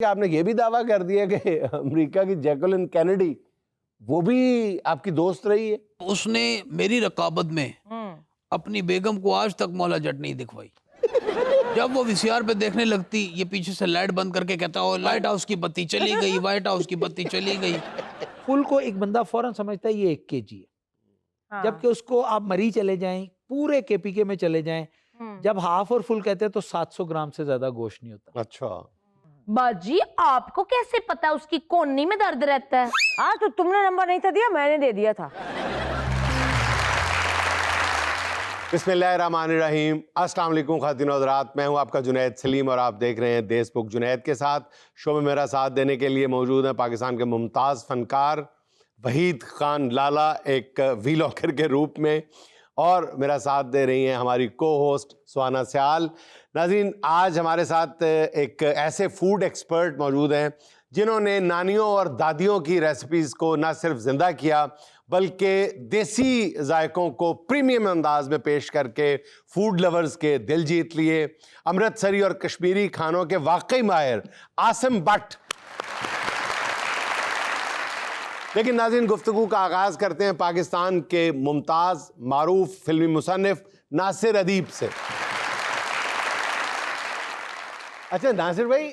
कि आपने ये भी दावा कर दिया कि अमेरिका की जैकलिन कैनेडी वो भी आपकी दोस्त रही है। उसने मेरी रकाबत में अपनी बेगम को आज तक मौला जट नहीं दिखवाई। जब वो वीसीआर पे देखने लगती, ये पीछे से लाइट बंद करके कहता हो लाइट हाउस की बत्ती चली गई, व्हाइट हाउस की बत्ती चली गई। फुल को एक बंदा फौरन समझता है ये 1 kg है, हाँ। जबकि उसको आप मरी चले जाएं, पूरे केपीके में चले जाएं, जब हाफ और फुल कहते हैं तो 700 ग्राम से ज्यादा गोश्त नहीं होता। अच्छा, बाजी आपको कैसे पता उसकी कोहनी में दर्द रहता है? हाँ तो तुमने नंबर नहीं था दिया, मैंने दे दिया था। बिस्मिल्लाहिर्रहमानिर्रहीम। अस्सलाम वालेकुम ख़ातिन और हज़रात, मैं हूं आपका जुनैद सलीम और आप देख रहे हैं देशबुक। जुनैद के साथ शो में मेरा साथ देने के लिए मौजूद हैं पाकिस्तान के मुमताज़ फ़नकार वहीद ख़ान लाला एक वीलॉगर के रूप में, और मेरा साथ दे रही हैं हमारी को होस्ट सुहाना स्याल। नाज़रीन, आज हमारे साथ एक ऐसे फूड एक्सपर्ट मौजूद हैं जिन्होंने नानियों और दादियों की रेसिपीज़ को न सिर्फ ज़िंदा किया बल्कि देसी जायकों को प्रीमियम अंदाज में पेश करके फूड लवर्स के दिल जीत लिए। अमृतसरी और कश्मीरी खानों के वाकई माहिर आसिम भट्ट। लेकिन नाज़रीन, गुफ्तगू का आगाज़ करते हैं पाकिस्तान के मुमताज़ मारूफ फिल्मी मुसन्निफ नासिर अदीब से। अच्छा नासिर भाई,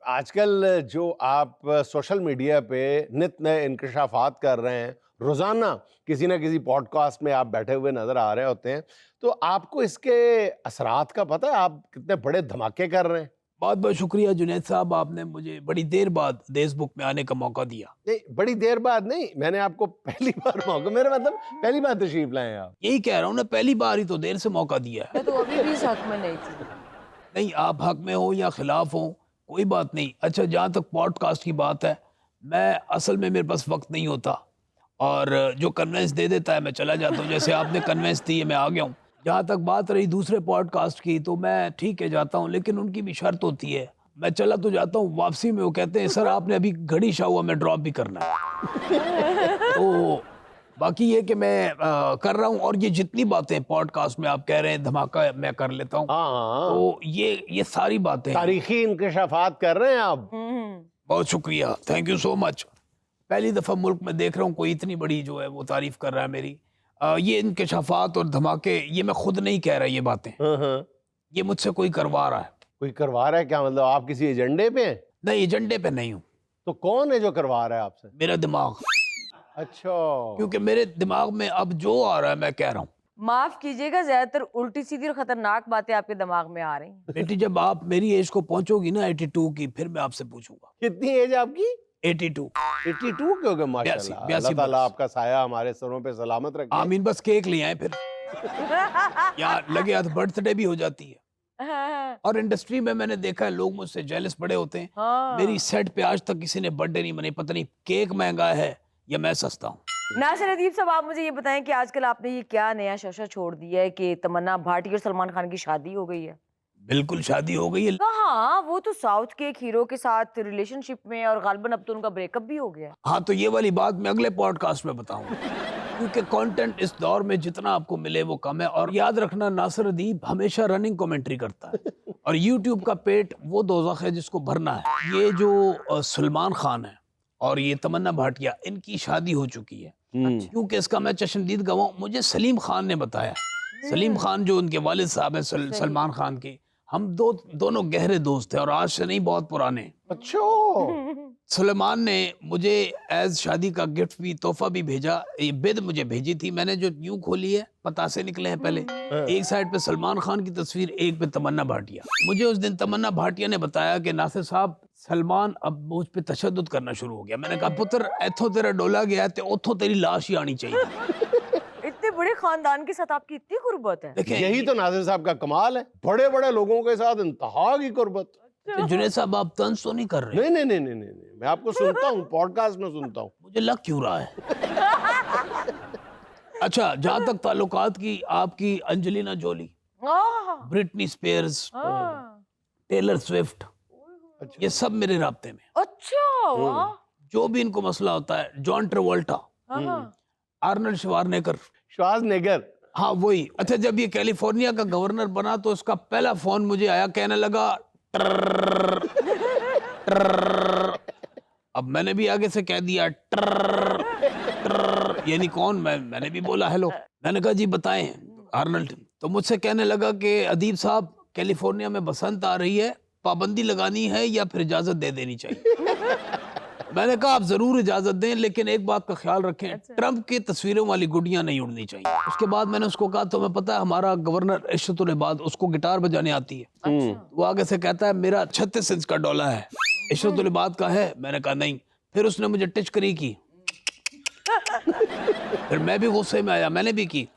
आजकल जो आप सोशल मीडिया पे नित नए इंकशाफात कर रहे हैं, रोज़ाना किसी न किसी पॉडकास्ट में आप बैठे हुए नज़र आ रहे होते हैं, तो आपको इसके असरात का पता है? आप कितने बड़े धमाके कर रहे हैं। बहुत बहुत शुक्रिया जुनैद साहब, आपने मुझे बड़ी देर बाद देशबुक में आने का मौका दिया। नहीं, बड़ी देर बाद नहीं, मैंने आपको पहली बार मौका, मेरा मतलब पहली बार तशरीफ लाए आप। यही कह रहा हूँ ना, पहली बार ही तो देर से मौका दिया है। मैं तो अभी भी इस हक में नहीं थी। नहीं, आप हक में हो या खिलाफ हो कोई बात नहीं। अच्छा, जहाँ तक पॉडकास्ट की बात है, मैं असल में मेरे पास वक्त नहीं होता और जो कन्वेंस दे देता है मैं चला जाता हूँ। जैसे आपने कन्वेंस दी है, मैं आ गया हूँ। जहाँ तक बात रही दूसरे पॉडकास्ट की, तो मैं ठीक है जाता हूँ, लेकिन उनकी भी शर्त होती है। मैं चला तो जाता हूँ, वापसी में वो कहते हैं सर आपने अभी घड़ी शाह हुआ, मैं ड्रॉप भी करना है। तो बाकी ये कि मैं कर रहा हूँ, और ये जितनी बातें पॉडकास्ट में आप कह रहे हैं धमाका मैं कर लेता हूँ। हाँ, तो ये सारी बातें तारीखी इंकशाफात कर रहे हैं आप। बहुत शुक्रिया, थैंक यू सो मच। पहली दफ़ा मुल्क में देख रहा हूँ कोई इतनी बड़ी जो है वो तारीफ कर रहा है मेरी। ये इंकशाफात और धमाके, ये मैं खुद नहीं कह रहा, ये बातें ये मुझसे कोई करवा रहा है। कोई करवा रहा है? क्या मतलब, आप किसी एजेंडे पे हैं? नहीं, एजेंडे पे नहीं हूँ। तो कौन है जो करवा रहा है आपसे? मेरा दिमाग, अच्छा, क्योंकि मेरे दिमाग में अब जो आ रहा है मैं कह रहा हूँ। माफ कीजिएगा, ज्यादातर उल्टी सीधी और खतरनाक बातें आपके दिमाग में आ रही हैं। बेटी, जब आप मेरी एज को पहुंचोगी ना 82 की, फिर मैं आपसे पूछूंगा। कितनी एज आपकी? 82। 82 क्योंकि माशाल्लाह, अल्लाह ताला आपका साया हमारे सरों पे सलामत रखे। आमीन। बस केक ले आए फिर यार, लगे हाथ बर्थडे भी हो जाती है। और इंडस्ट्री में मैंने देखा है लोग मुझसे जेलस बड़े होते हैं। हाँ। मेरी सेट पे आज तक किसी ने बर्थडे नहीं मनाई। पता नहीं केक महंगा है या मैं सस्ता हूँ। नासिर अदीब साहब, आप मुझे ये बताएं कि आजकल आपने ये क्या नया शोशा छोड़ दिया है कि तमन्ना भाटी और सलमान खान की शादी हो गई है? बिल्कुल, शादी हो गई है। हाँ, वो तो साउथ के एक हीरो के साथ रिलेशनशिप में, और गालिबन अब तो उनका ब्रेकअप भी हो गया है। हाँ, तो ये वाली बात मैं अगले पॉडकास्ट में बताऊंगा, क्योंकि कंटेंट इस दौर में जितना आपको मिले वो कम है। और याद रखना, नासिर अदीब हमेशा रनिंग कमेंट्री करता है, और यूट्यूब का पेट वो दोज़ख है जिसको भरना है। ये जो सलमान खान है और ये तमन्ना भाटिया, इनकी शादी हो चुकी है। क्योंकि इसका मैं चश्मदीद गवाह हूं, मुझे सलीम खान ने बताया। सलीम खान जो उनके वालिद साहब हैं सलमान खान के, हम दोनों गहरे दोस्त थे और आज से नहीं, बहुत पुराने। अच्छा, सलमान ने मुझे एज शादी का गिफ्ट भी, तोहफा भी भेजा। ये बिद मुझे भेजी थी, मैंने जो यूं खोली है, पतासे निकले हैं पहले। एक साइड पे सलमान खान की तस्वीर, एक पे तमन्ना भाटिया। मुझे उस दिन तमन्ना भाटिया ने बताया कि नासिर साहब, सलमान अब मुझ पे तशद्दुद करना शुरू हो गया। मैंने कहा पुत्र, इथों तेरा डोला गया तो उथों तेरी लाश ही आनी चाहिए। इतने बड़े खानदान के साथ आपकी इतनी कुर्बत है। देखिए, यही तो नासिर साहब का कमाल है, बड़े बड़े लोगों के साथ इंतहा की कुर्बत। जुनैद साहब, आप तंज तो नहीं कर रहे? नहीं नहीं नहीं नहीं नहीं, मैं आपको सुनता हूँ, पॉडकास्ट में सुनता हूँ। मुझे लग क्यों रहा है? अच्छा, जहां तक ताल्लुकात की, आपकी अंजेलिना जोली, ब्रिटनी स्पीयर्स, टेलर स्विफ्ट, ये सब मेरे राब्ते में। अच्छा, वाह। जो भी इनको मसला होता है, John Travolta, Arnold Schwarzenegger, Schwarzenegger, हाँ वही। अच्छा, जब ये कैलिफोर्निया का गवर्नर बना तो उसका पहला फोन मुझे आया, कहने लगा ट्रर। अब मैंने भी आगे से कह दिया ट्रर ट्रर, यानी कौन? मैंने भी बोला हेलो। मैंने कहा जी बताएं आर्नल्ड। तो मुझसे कहने लगा कि अदीब साहब कैलिफोर्निया में बसंत आ रही है, पाबंदी लगानी है या फिर इजाजत दे देनी चाहिए? मैंने कहा आप जरूर इजाजत दें, लेकिन एक बात का ख्याल रखें, ट्रंप की तस्वीरों वाली गुड़ियां नहीं उड़नी चाहिए। उसके बाद मैंने उसको कहा तुम्हें पता है हमारा गवर्नर इशरतुल इबाद, उसको गिटार बजाने आती है। वो आगे से कहता है मेरा 36 इंच का डोला है, इशरतुल इबाद का है? मैंने कहा नहीं। फिर उसने मुझे टच करी की, फिर मैं भी गुस्से में आया, मैंने भी की।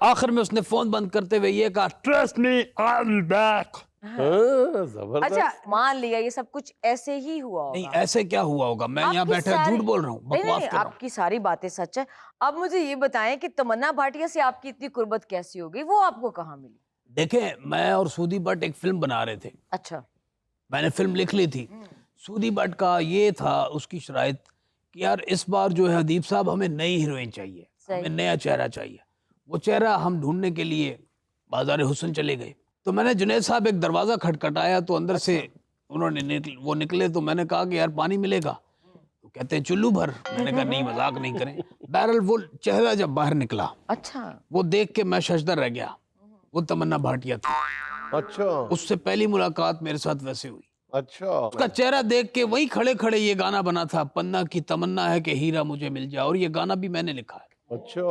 आखिर में उसने फोन बंद करते हुए ये कहा trust me I will back. हाँ, जबरदस्त। अच्छा मान लिया ये सब कुछ ऐसे ही हुआ नहीं होगा, ऐसे क्या हुआ होगा? मैं यहाँ आपकी बैठा सारी- झूठ बोल रहा हूँ, नहीं, बकवास नहीं, कर रहा हूँ। आपकी सारी बातें सच है। अब मुझे ये बताएं कि तमन्ना भाटिया से आपकी इतनी कुर्बत कैसी हो गई, वो आपको कहाँ मिली? देखें मैं और सूदी भट्ट एक फिल्म बना रहे थे, अच्छा। मैंने फिल्म लिख ली थी। सूदी भट्ट का ये था उसकी शराइत कि यार इस बार जो है अदीब साहब हमें नई हीरोइन चाहिए, सही। हमें नया चेहरा चाहिए। वो चेहरा हम ढूंढने के लिए बाजार हुस्न चले गए। तो मैंने जुनैद साहब एक दरवाज़ा खटखटाया तो अंदर से उन्होंने वो निकले। तो मैंने कहा कि यार पानी मिलेगा? तो कहते हैं चुल्लू भर। मैंने कहा नहीं मजाक नहीं करें। बहरहाल वो चेहरा जब बाहर निकला अच्छा। वो देख के मैं शशदर रह गया। वो तमन्ना भाटिया थी। अच्छा उससे पहली मुलाकात मेरे साथ वैसे हुई। अच्छा। उसका चेहरा देख के वहीं खड़े खड़े ये गाना बना था, पन्ना की तमन्ना है कि हीरा मुझे मिल जाए, और ये गाना भी मैंने लिखा है। अच्छा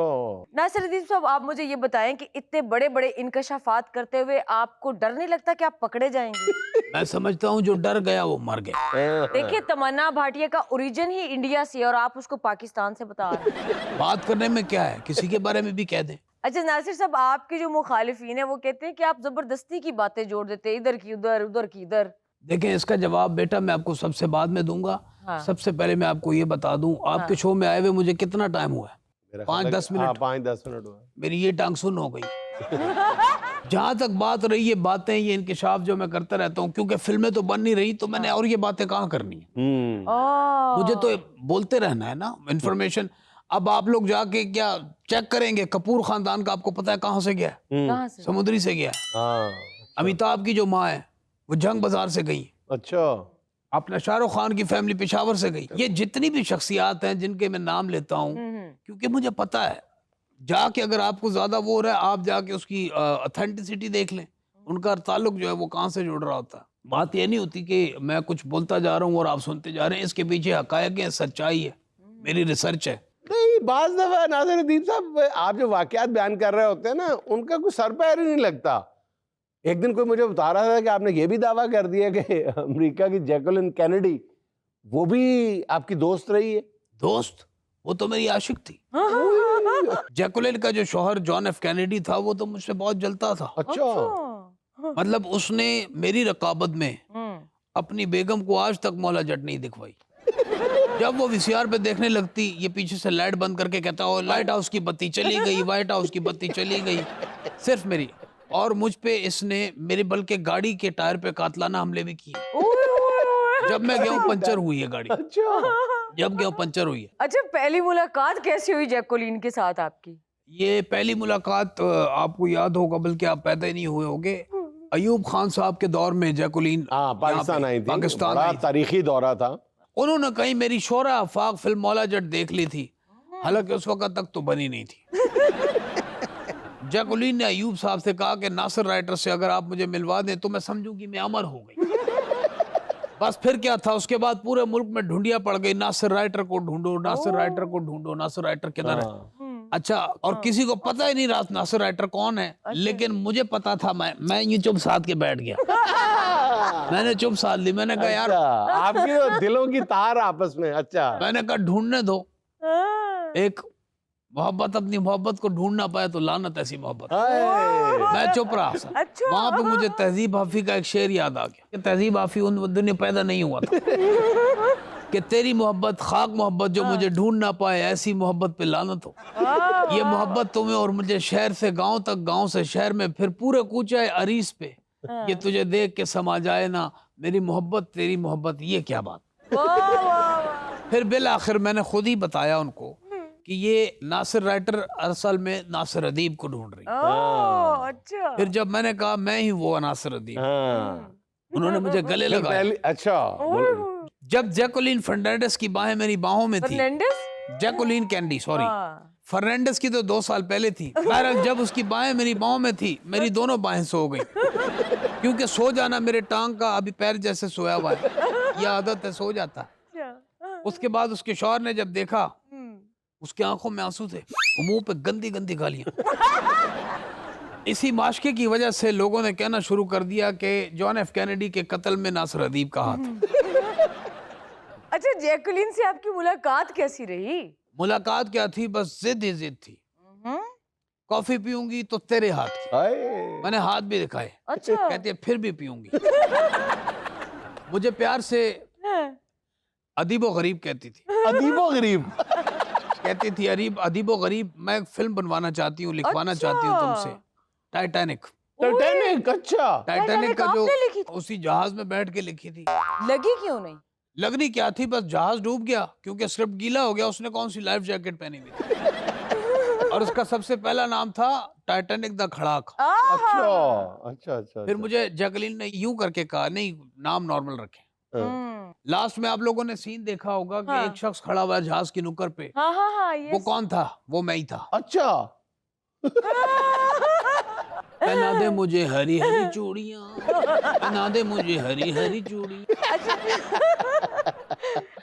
नासिरुद्दीन साहब आप मुझे ये बताएं कि इतने बड़े बड़े इंकशाफात करते हुए आपको डर नहीं लगता कि आप पकड़े जाएंगे? मैं समझता हूँ जो डर गया वो मर गया। देखिए तमन्ना भाटिया का ओरिजिन ही इंडिया से है और आप उसको पाकिस्तान से बता रहे हैं। बात करने में क्या है, किसी के बारे में भी कह दें। अच्छा नासिर साहब आपके जो मुखालिफिन है वो कहते हैं कि आप जबरदस्ती की बातें जोड़ देते हैं, इधर की उधर उधर की इधर। देखें इसका जवाब बेटा मैं आपको सबसे बाद में दूंगा। हाँ। सबसे पहले मैं आपको ये बता दूं, आपके शो में आए हुए मुझे कितना टाइम हुआ है? मेरा 5-10 ख्याल है- हाँ, मिनट। 5-10 मिनट हुआ। मेरी ये टांग सुन हो गई। जहां तक बात रही ये बातें, ये इंकिशाफ जो मैं करता रहता हूँ, क्योंकि फिल्में तो बन नहीं रही तो मैंने और ये बातें कहाँ करनी है? मुझे तो बोलते रहना है ना इंफॉर्मेशन। अब आप लोग जाके क्या चेक करेंगे कपूर खानदान का, आपको पता है कहाँ से गया है? कहाँ से? समुद्री से गया है। हाँ अमिताभ की जो माँ है वो जंग बाजार से गई। अच्छा अपना शाहरुख खान की फैमिली पेशावर से गई। ये जितनी भी शख्सियात हैं जिनके मैं नाम लेता हूँ, क्योंकि मुझे पता है जाके अगर आपको ज्यादा वो हो रहा है आप जाके उसकी ऑथेंटिसिटी देख लें, उनका ताल्लुक जो है वो कहाँ से जुड़ रहा होता है। बात ये नहीं होती कि मैं कुछ बोलता जा रहा हूँ और आप सुनते जा रहे हैं, इसके पीछे हकायक है, सच्चाई है, मेरी रिसर्च है। नहीं, बाज दफा नाज़िरुद्दीन साहब आप जो वाकयात बयान कर रहे होते हैं ना, उनका कोई सर पैर ही नहीं लगता। एक दिन कोई मुझे बता रहा था कि आपने ये भी दावा कर दिया कि अमेरिका की जैकुलिन कैनेडी वो भी आपकी दोस्त रही है। दोस्त? वो तो मेरी आशिक थी। जैकुलिन का जो शौहर जॉन एफ कैनेडी था वो तो मुझसे बहुत जलता था। अच्छा मतलब उसने मेरी रकाबत में अपनी बेगम को आज तक मौला जट नहीं दिखवाई। जब वो वीसीआर पे देखने लगती, ये पीछे से लाइट बंद करके कहता हो लाइट हाउस की बत्ती चली गई, व्हाइट हाउस की बत्ती चली गई, सिर्फ मेरी। और मुझ पे इसने मेरे बल्कि गाड़ी के टायर पे कातलाना हमले भी किए। जब मैं गया हूँ पंचर हुई है गाड़ी, अच्छा जब गया हूँ पंचर हुई है। अच्छा पहली मुलाकात कैसी हुई जैकुलिन के साथ आपकी? ये पहली मुलाकात आपको याद होगा, बल्कि आप पैदा ही नहीं हुए होगे, अयूब खान साहब के दौर में जैकुलिन हाँ पाकिस्तान आई थी, पाकिस्तान बड़ा आई थी। तारीखी दौरा था। उन्होंने कहीं मेरी शोरा आफाक फिल्म मौला जट देख ली थी, हालांकि उस वक्त तक तो बनी नहीं थी। जैकुलिन ने अयूब साहब से कहा कि नासिर राइटर से अगर आप मुझे मिलवा दें तो मैं समझूंगी मैं अमर हो गई। बस फिर क्या था, उसके बाद पूरे मुल्क में ढूंढिया पड़ गई, नासिर राइटर को ढूंढो, नासिर राइटर को ढूंढो, नासिर राइटर किधर है। अच्छा, और किसी को पता ही नहीं रहा नासिर राइटर कौन है, लेकिन मुझे पता था। मैं यूं चुप साध के बैठ गया। मैंने चुप साध ली। मैंने कहा यार, अच्छा, आपकी तो दिलों की तार आपस में। अच्छा मैंने कहा ढूंढने दो। एक मोहब्बत अपनी मोहब्बत को ढूंढ ना पाए तो लानत ऐसी मोहब्बत। हाय। मैं चुप रहा। अच्छा। वहां पे मुझे तहजीब हाफी का एक शेर याद आ गया कि तहजीब हाफी उन दिन में पैदा नहीं हुआ था कि तेरी मोहब्बत खाक मोहब्बत जो मुझे ढूंढ ना पाए, ऐसी मोहब्बत पे लानत हो। ये मोहब्बत तुम्हें और मुझे शहर से गांव तक, गांव से शहर में, फिर पूरे कूचे अरीस पे, ये तुझे देख के समा जाए ना मेरी मोहब्बत तेरी मोहब्बत। ये क्या बात। फिर बिल आखिर मैंने खुद ही बताया उनको कि ये नासिर राइटर असल में नासिर अदीब को ढूंढ रही है। ओह, अच्छा। फिर जब मैंने कहा मैं ही वो नासिर अदीब, हाँ उन्होंने मुझे गले फिर लगाया। पहली अच्छा ओह, जब जैकुलीन फर्नांडिस की बाहें मेरी बाहों में थी, फर्नांडिस? जैकुलीन कैंडी सॉरी, हाँ। फर्नांडिस की तो 2 साल पहले थी। बहरहाल जब उसकी बाहें मेरी बाहों में थी, मेरी दोनों बाहें सो गई, क्योंकि सो जाना मेरे टांग का अभी पैर जैसे सोया हुआ है, यह आदत है, सो जाता। अच्छा। उसके बाद उसके शौहर ने जब देखा, हम्म। उसकी आंखों में आंसू थे, मुंह पे गंदी गंदी गालियां। इसी माशके की वजह से लोगों ने कहना शुरू कर दिया कि जॉन एफ कैनेडी के कत्ल में नासिर अदीब का हाथ। अच्छा, जैकुलिन से आपकी मुलाकात कैसी रही? मुलाकात क्या थी, बस जिद ही जिद थी। हम्म। कॉफी पीऊंगी तो तेरे हाथ की। हाय मैंने हाथ भी दिखाए, अच्छा। कहती है फिर भी पीऊंगी। मुझे प्यार से अदीबो गरीब कहती थी। अदीबो गरीब कहती थी अदीबो गरीब, मैं एक फिल्म बनवाना चाहती हूँ, लिखवाना अच्छा। चाहती हूँ तुमसे, टाइटैनिक। टाइटैनिक अच्छा टाइटैनिक का जो आपने लिखी थी? उसी जहाज में बैठ के लिखी थी। लगी क्यों नहीं? लगनी क्या थी, बस जहाज डूब गया क्योंकि स्क्रिप्ट गीला हो गया। उसने कौन सी लाइफ जैकेट पहनी हुई थी और उसका सबसे पहला नाम था टाइटैनिक द खड़ाक। अच्छा अच्छा अच्छा फिर मुझे जैकलीन ने यूं करके कहा, नहीं नाम नॉर्मल रखे। हम्म। लास्ट में आप लोगों ने सीन देखा होगा कि हाँ। एक शख्स खड़ा हुआ है जहाज की नुक्कड़ पे, हाँ हाँ हाँ, वो कौन था? वो मैं ही था। अच्छा पहना दे मुझे हरी हरी चूड़ियां, पहना दे मुझे हरी हरी चूड़ियां।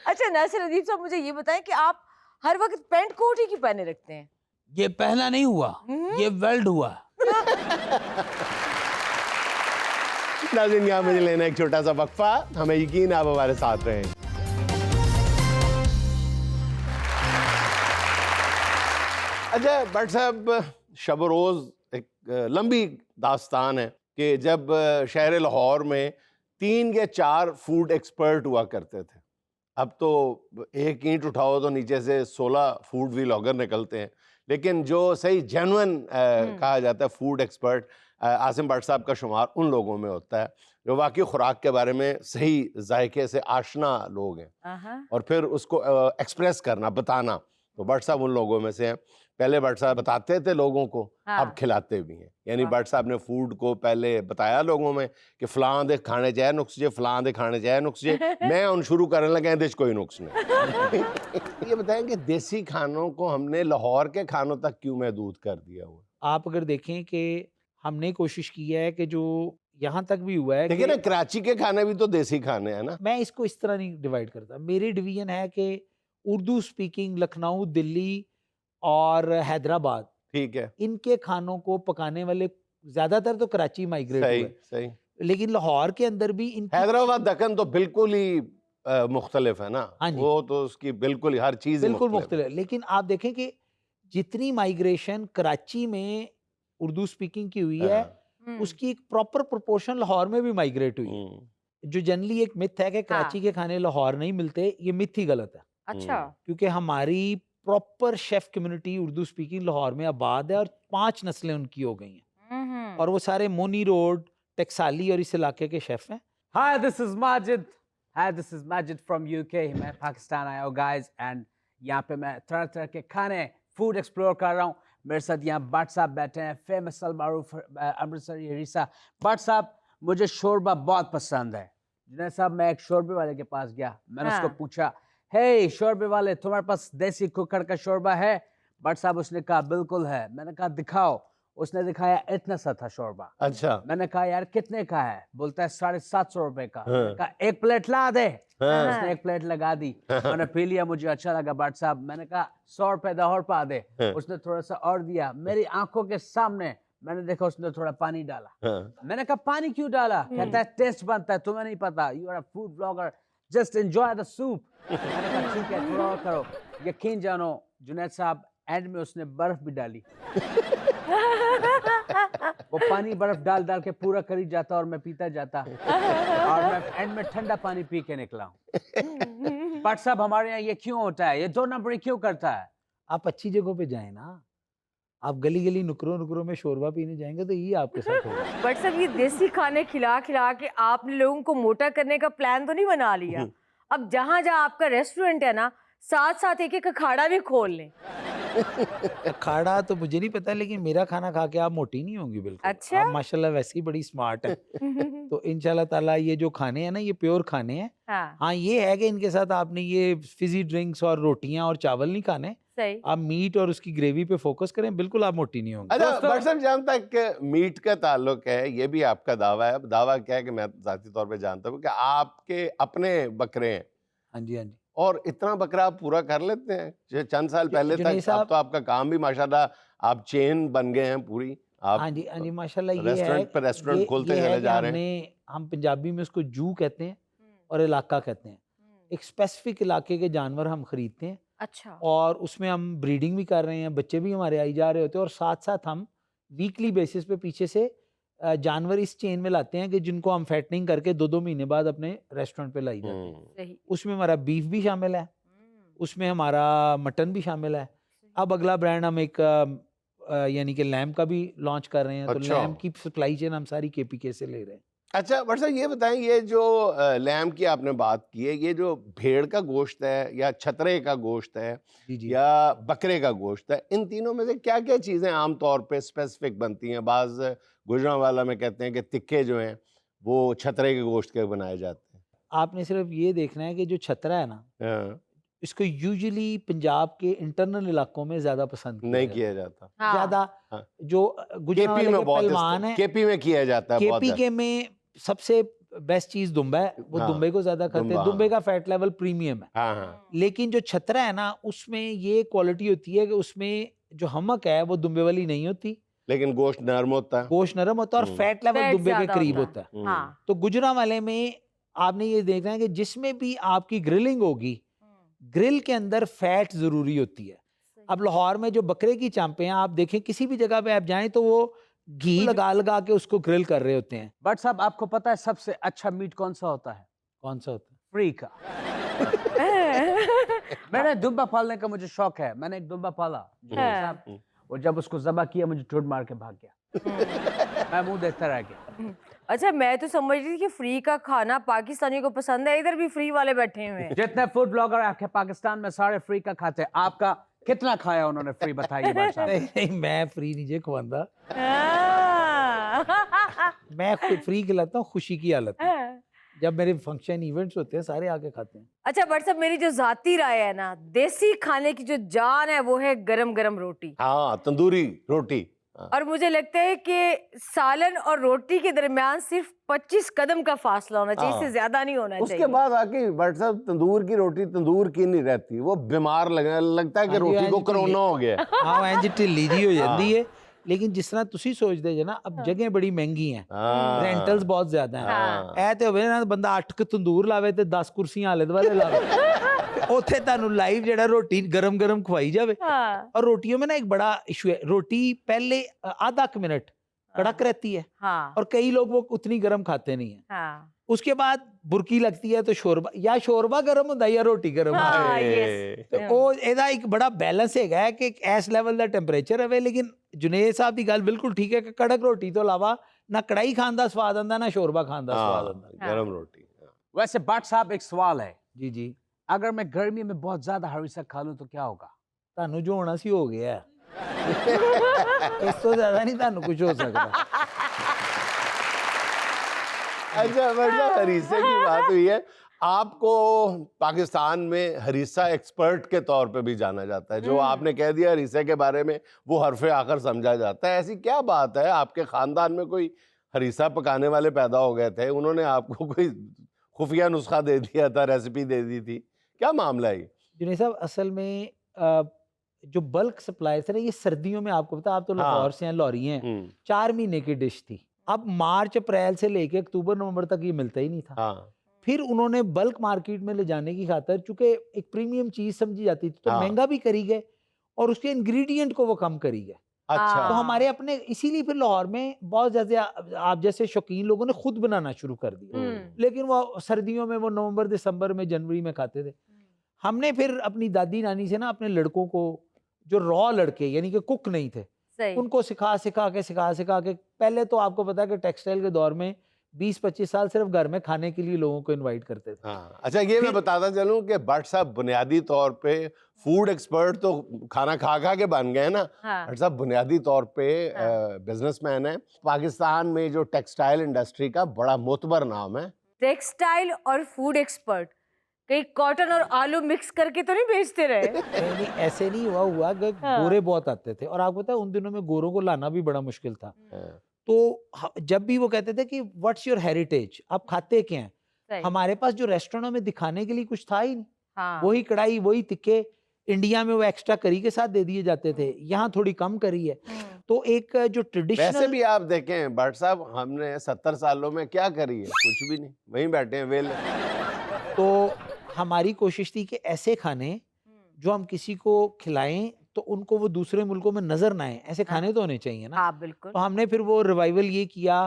अच्छा नासिर अदीब साहब, मुझे ये बताएं कि आप हर वक्त पैंट कोट ही क्यों पहने रखते हैं? ये पहना नहीं हुआ, ये वेल्ड हुआ। नाज़रीन, यहाँ मुझे लेना एक छोटा सा वक्फा, हमें यकीन है आप हमारे साथ रहें। अच्छा भट्ट साहब, शब रोज़ एक लंबी दास्तान है कि जब शहर लाहौर में 3 या 4 फूड एक्सपर्ट हुआ करते थे, अब तो एक ईंट उठाओ तो नीचे से 16 फूड व्लॉगर निकलते हैं। लेकिन जो सही जेन्युइन कहा जाता है फूड एक्सपर्ट, आसिम भट्ट साहब का शुमार उन लोगों में होता है जो वाकई खुराक के बारे में सही जायके से आशना लोग हैं और फिर उसको एक्सप्रेस करना, बताना, तो भट्ट साहब उन लोगों में से हैं। पहले भट्ट साहब बताते थे लोगों को, अब खिलाते भी हैं। यानी भट्ट साहब ने फूड को पहले बताया लोगों में कि फलां दे खाने जाए नुक्स जे, फलां दे खाने जाए नुक्स जे। मैं उन शुरू करने लगे देश कोई नुक्स नहीं। ये बताएंगे देसी खानों को हमने लाहौर के खानों तक क्यों महदूद कर दिया हुआ? आप अगर देखें कि हमने कोशिश की है कि जो यहाँ तक भी हुआ है देखिए कि ना, कराची के खाने भी तो देसी खाने हैं ना। मैं इसको इस तरह नहीं डिवाइड करता। मेरी डिवीजन है कि उर्दू स्पीकिंग लखनऊ, दिल्ली और हैदराबाद, ठीक है, इनके खानों को पकाने वाले ज्यादातर तो कराची माइग्रेट सही हुए, सही। लेकिन लाहौर के अंदर भी इनकी हैदराबाद दक्कन तो बिल्कुल ही मुख्तलिफ है ना। हाँ जी। वो तो उसकी बिल्कुल ही हर चीज बिल्कुल मुख्तलिफ है। मुख्तलिफ। लेकिन आप देखें कि जितनी माइग्रेशन कराची में उर्दू स्पीकिंग की हुई है, हाँ, उसकी एक प्रॉपर प्रोपोर्शन लाहौर में भी माइग्रेट हुई। जो जनरली एक मिथ है कि कराची के खाने लाहौर नहीं मिलते, ये मिथ ही गलत है। अच्छा। क्योंकि हमारी proper chef community Urdu speaking Lahore में आबाद है और 5 नस्लें उनकी हो गई हैं और वो सारे मोनी रोड, टक्साली और इस इलाके के शेफ हैं। Hi, this is Majid. Hi, this is Majid from UK. मैं पाकिस्तान आया हूँ guys and यहाँ पे मैं तरह तरह के खाने फूड एक्सप्लोर कर रहा हूँ। मेरे साथ यहाँ भट्ट साहब बैठे हैं, फेमस अलमारूफ अमृतसरी हरीसा। भट्ट साहब, मुझे शोरबा बहुत पसंद है। जुनैद साहब, मैं एक शोरबे वाले के पास गया, मैंने उसको पूछा, हे शोरबे वाले, तुम्हारे पास देसी कुकर का शोरबा है? भट्ट साहब उसने कहा बिल्कुल है। मैंने कहा दिखाओ। उसने दिखाया, इतना सा था शोरबा। अच्छा, मैंने कहा यार कितने का है? बोलता है 750 रुपए का। हाँ। मैंने कहा 1 प्लेट ला दे। हाँ। उसने 1 प्लेट लगा दी, मैंने पी लिया, मुझे अच्छा लगा। भट्ट साहब, मैंने कहा 100 रुपए दौड़ पा दे। हाँ। उसने थोड़ा सा और दिया, मेरी आंखों के सामने मैंने देखा उसने थोड़ा पानी डाला। हाँ। मैंने कहा पानी क्यों डाला? कहता है टेस्ट बनता है, तुम्हें नहीं पता, you are a food blogger, just enjoy the soup. मैंने कहा ठीक है, थोड़ा और करो। यकीन जानो जुनैद साहब, एंड में उसने बर्फ भी डाली। वो पानी बर्फ डाल डाल के पूरा करी जाता और मैं पीता जाता और मैं एंड में ठंडा पानी पी के निकला हूँ। भट्ट साहब, हमारे यहाँ ये क्यों होता है? ये 2 नंबरी क्यों करता है? आप अच्छी जगहों पे जाएं ना। आप गली गली नुकरों में शोरबा पीने जाएंगे तो ये आपके साथ होगा। बट सब ये देसी खाने खिला खिला के आपने लोगों को मोटा करने का प्लान तो नहीं बना लिया? अब जहाँ जहाँ आपका रेस्टोरेंट है ना, साथ साथ एक एक अखाड़ा भी खोल लें। अखाड़ा तो मुझे नहीं पता, लेकिन मेरा खाना खा के आप मोटी नहीं होंगी बिल्कुल। अच्छा? आप माशाल्लाह वैसे ही बड़ी स्मार्ट है। तो इंशाल्लाह ताला ये जो खाने हैं ना, ये प्योर खाने हैं। हाँ, हाँ, ये है कि इनके साथ आपने ये फिजी ड्रिंक्स और रोटियां और चावल नहीं खाने। सही। आप मीट और उसकी ग्रेवी पे फोकस करें, बिल्कुल आप मोटी नहीं होंगे। अच्छा बट साहब, जहाँ तक मीट का ताल्लुक है, ये भी आपका दावा है। अब दावा क्या है कि मैं जाती तौर पे जानता हूँ कि आपके अपने बकरे हैं हाँ जी, हाँ जी। और इतना बकरा आप पूरा कर लेते हैं। चंद साल पहले जुनैद तक अब साहब, तो आपका काम भी माशाल्लाह, आप चेन बन गए हैं पूरी। आप हाँ जी, हाँ जी, माशाल्लाह। ये है, रेस्टोरेंट पे रेस्टोरेंट खोलते ये है चले कि जा रहे हैं। हम पंजाबी में उसको जू कहते हैं और इलाका कहते हैं। एक स्पेसिफिक इलाके के जानवर हम खरीदते हैं अच्छा। और उसमें हम ब्रीडिंग भी कर रहे हैं, बच्चे भी हमारे आई जा रहे होते हैं, और साथ साथ हम वीकली बेसिस पे पीछे से जानवर इस चेन में लाते हैं कि जिनको हम फैटनिंग करके 2-2 महीने बाद अपने रेस्टोरेंट पे लाई जाती है। सही। उसमें हमारा बीफ भी शामिल है, उसमें हमारा मटन भी शामिल है। अब अगला ब्रांड हम एक यानी कि लैम्प का भी लॉन्च कर रहे हैं। तो अच्छा। लैम्प की सप्लाई चेन हम सारी केपीके से ले रहे हैं। अच्छा बट साहब, ये बताएं, ये जो लैम की आपने बात की है, ये जो भेड़ का गोश्त है या छतरे का गोश्त है जी जी। या बकरे का गोश्त है, इन तीनों में से क्या क्या चीज़ें आमतौर पे स्पेसिफिक बनती हैं? बाज़ गुजरांवाला में कहते हैं कि तिक्के जो हैं वो छतरे के गोश्त के बनाए जाते हैं। आपने सिर्फ ये देखना है कि जो छतरा है ना, हाँ, इसको यूजुअली पंजाब के इंटरनल इलाकों में ज्यादा पसंद नहीं किया किया जाता। हाँ। ज्यादा। हाँ। जो केपी गुजरांवाले में के बहुत पहलवान है, केपी में किया जाता है बहुत केपी में सबसे बेस्ट चीज दुम्बा है, वो हाँ, दुम्बे को ज्यादा खाते दुम्बा, हैं। दुम्बे का फैट लेवल प्रीमियम है। हाँ हाँ। लेकिन जो छतरा है ना, उसमें ये क्वालिटी होती है कि उसमें जो हमक है वो दुम्बे वाली नहीं होती, लेकिन गोश्त नरम होता है। गोश्त नरम होता है और फैट लेवल फैट दुम्बे के ज्यादा करीब होता होता है। हम्म। हाँ। तो गुजरांवाले में आपने ये देखना है कि जिसमें भी आपकी ग्रिलिंग होगी, ग्रिल के अंदर फैट जरूरी होती है। अब लाहौर में जो बकरे की चांपे हैं, आप देखें किसी भी जगह पे आप जाएं तो वो घी लगा लगा के उसको ग्रिल कर रहे होते हैं। बट साहब, आपको पता है सबसे अच्छा मीट कौन सा होता है? कौन सा होता है? फ्री का। मैंने दुम्बा पालने का मुझे शौक है। मैंने एक दुम्बा पाला साहब, और जब उसको ज़बह किया मुझे ठोड मार के भाग गया। मैं मुंह देखता रह गया। अच्छा, मैं तो समझ रही थी कि फ्री का खाना पाकिस्तानियों को पसंद है, इधर भी फ्री वाले बैठे हुए हैं। जितने फूड ब्लॉगर आपके पाकिस्तान में सारे फ्री का खाते हैं। आपका कितना खाया उन्होंने फ्री, बताइए बट साहब। नहीं नहीं, मैं फ्री नहीं जे खवांदा, हाँ। मैं खुद फ्री खिलाता हूँ खुशी की हालत में। जब मेरे फंक्शन इवेंट्स होते हैं सारे आके खाते हैं। अच्छा बट साहब, मेरी जो जाती राय है ना, देसी खाने की जो जान है वो है गरम गरम रोटी। हाँ, तंदूरी रोटी। हाँ। और मुझे लगता है कि सालन और रोटी के दरमियान सिर्फ 25 कदम का फासला होना चाहिए, हाँ। इससे ज्यादा नहीं होना उसके चाहिए। बाद आके बट साहब, तंदूर की रोटी तंदूर की नहीं रहती, वो बीमार लगने लगता है कि हाँ जी, रोटी हाँ को जी, कोरोना हो गया। हाँ इंज ढिल्ली जी हो जाती है। लेकिन जिस तरह तुसी सोचते जे ना, अब जगह बड़ी महंगी हैं, हाँ। रेंटल्स बहुत ज्यादा हैं। हाँ। ऐ ते होवे ना बंदा 8 क तंदूर लावे ते 10 कुर्सियां आले दुआले लावे, ਉੱਥੇ ਤੁਹਾਨੂੰ ਲਾਈਵ ਜਿਹੜਾ ਰੋਟੀ गरम गरम खवाई जावे। हाँ। और रोटियों में ना एक बड़ा इशू है, रोटी पहले आधा क मिनट कड़क रहती है हाँ। और कई लोग वो उतनी गर्म खाते नहीं है। हाँ। उसके बाद बुरकी लगती है तो शोरबा, या शोरबा गर्म होता है या रोटी गर्म होती है। हाँ, ए, yes। ਤੇ ਉਹ ਇਹਦਾ ਇੱਕ ਬੜਾ ਬੈਲੈਂਸ ਹੈਗਾ ਹੈ ਕਿ ਇਸ ਲੈਵਲ ਦਾ ਟੈਂਪਰੇਚਰ ਰਵੇ। ਲੇਕਿਨ ਜੁਨੇਦ ਸਾਹਿਬ ਦੀ ਗੱਲ ਬਿਲਕੁਲ ਠੀਕ ਹੈ ਕਿ ਕੜਕ ਰੋਟੀ ਤੋਂ ਇਲਾਵਾ ਨਾ ਕੜਾਈ ਖਾਣ ਦਾ ਸਵਾਦ ਆਉਂਦਾ, ਨਾ ਸ਼ੋਰਬਾ ਖਾਣ ਦਾ ਸਵਾਦ ਆਉਂਦਾ। हाँ, गरम रोटी। हाँ। वैसे बट साहब, एक सवाल है। ਜੀ ਜੀ, अगर मैं गर्मी में बहुत ज्यादा हरीसा खा लूं तो क्या होगा? ਤੁਹਾਨੂੰ ਜੋ ਹੋਣਾ ਸੀ ਹੋ ਗਿਆ ਹੈ। ਇਸ ਤੋਂ ਜ਼ਿਆਦਾ ਨਹੀਂ ਤੁਹਾਨੂੰ ਕੁਝ ਹੋ ਸਕਦਾ। अच्छा मतलब हरीसे की बात हुई है, आपको पाकिस्तान में हरीसा एक्सपर्ट के तौर पे भी जाना जाता है। जो आपने कह दिया हरीसे के बारे में, वो हरफे आखिर समझा जाता है। ऐसी क्या बात है, आपके खानदान में कोई हरीसा पकाने वाले पैदा हो गए थे, उन्होंने आपको कोई खुफिया नुस्खा दे दिया था, रेसिपी दे दी थी, क्या मामला है ये? जुनेद साहब, असल में जो बल्क सप्लाई थे ना, ये सर्दियों में आपको पता, आप तो हाँ। लाहौर से हैं, लौरी हैं, 4 महीने की डिश थी। अब मार्च अप्रैल से लेके अक्टूबर नवंबर तक ये मिलता ही नहीं था। हाँ। फिर उन्होंने बल्क मार्केट में ले जाने की खातर, चूंकि एक प्रीमियम चीज समझी जाती थी, तो हाँ। महंगा भी करी गए और उसके इंग्रेडिएंट को वो कम करी गए। अच्छा। तो हमारे अपने, इसीलिए फिर लाहौर में बहुत ज्यादा आप जैसे शौकीन लोगों ने खुद बनाना शुरू कर दिया। लेकिन वो सर्दियों में वो नवंबर दिसंबर में जनवरी में खाते थे। हमने फिर अपनी दादी नानी से ना अपने लड़कों को, जो रॉ लड़के यानी कि कुक नहीं थे, सही। उनको सिखा सिखा के पहले तो आपको पता है कि टेक्सटाइल के दौर में 20-25 साल सिर्फ घर में खाने के लिए लोगों को इनवाइट करते थे। हाँ अच्छा, ये मैं बताता चलूं कि भट्ट साहब बुनियादी तौर पे फूड एक्सपर्ट तो खाना खा खा के बन गए ना। हाँ। भट्ट साहब बुनियादी तौर पे बिजनेसमैन है। पाकिस्तान में जो टेक्सटाइल इंडस्ट्री का बड़ा मोतबर नाम है। टेक्सटाइल और फूड एक्सपर्ट, कहीं कॉटन और आलू मिक्स करके तो नहीं बेचते रहे? नहीं, ऐसे नहीं हुआ कि हाँ। गोरे बहुत आते थे, और आपको पता है उन दिनों में गोरों को लाना भी बड़ा मुश्किल था। हाँ। तो जब भी वो कहते थे कि व्हाट्स योर हेरिटेज, आप खाते क्या हैं, सही। हमारे पास जो रेस्टोरेंटों में दिखाने के लिए कुछ था ही नहीं। हाँ। वही कढ़ाई, वही तिक्के, इंडिया में वो एक्स्ट्रा करी के साथ दे दिए जाते थे, यहाँ थोड़ी कम करी है। तो एक जो वैसे ट्रेडिशनल, भी आप देखें भट्ट साहब, हमने 70 सालों में क्या करी है? कुछ भी नहीं, वहीं बैठे हैं वेल। तो हमारी कोशिश थी कि ऐसे खाने जो हम किसी को खिलाएं तो उनको वो दूसरे मुल्कों में नजर ना आए, ऐसे खाने तो होने चाहिए ना। हाँ बिल्कुल। तो हमने फिर वो रिवाइवल ये किया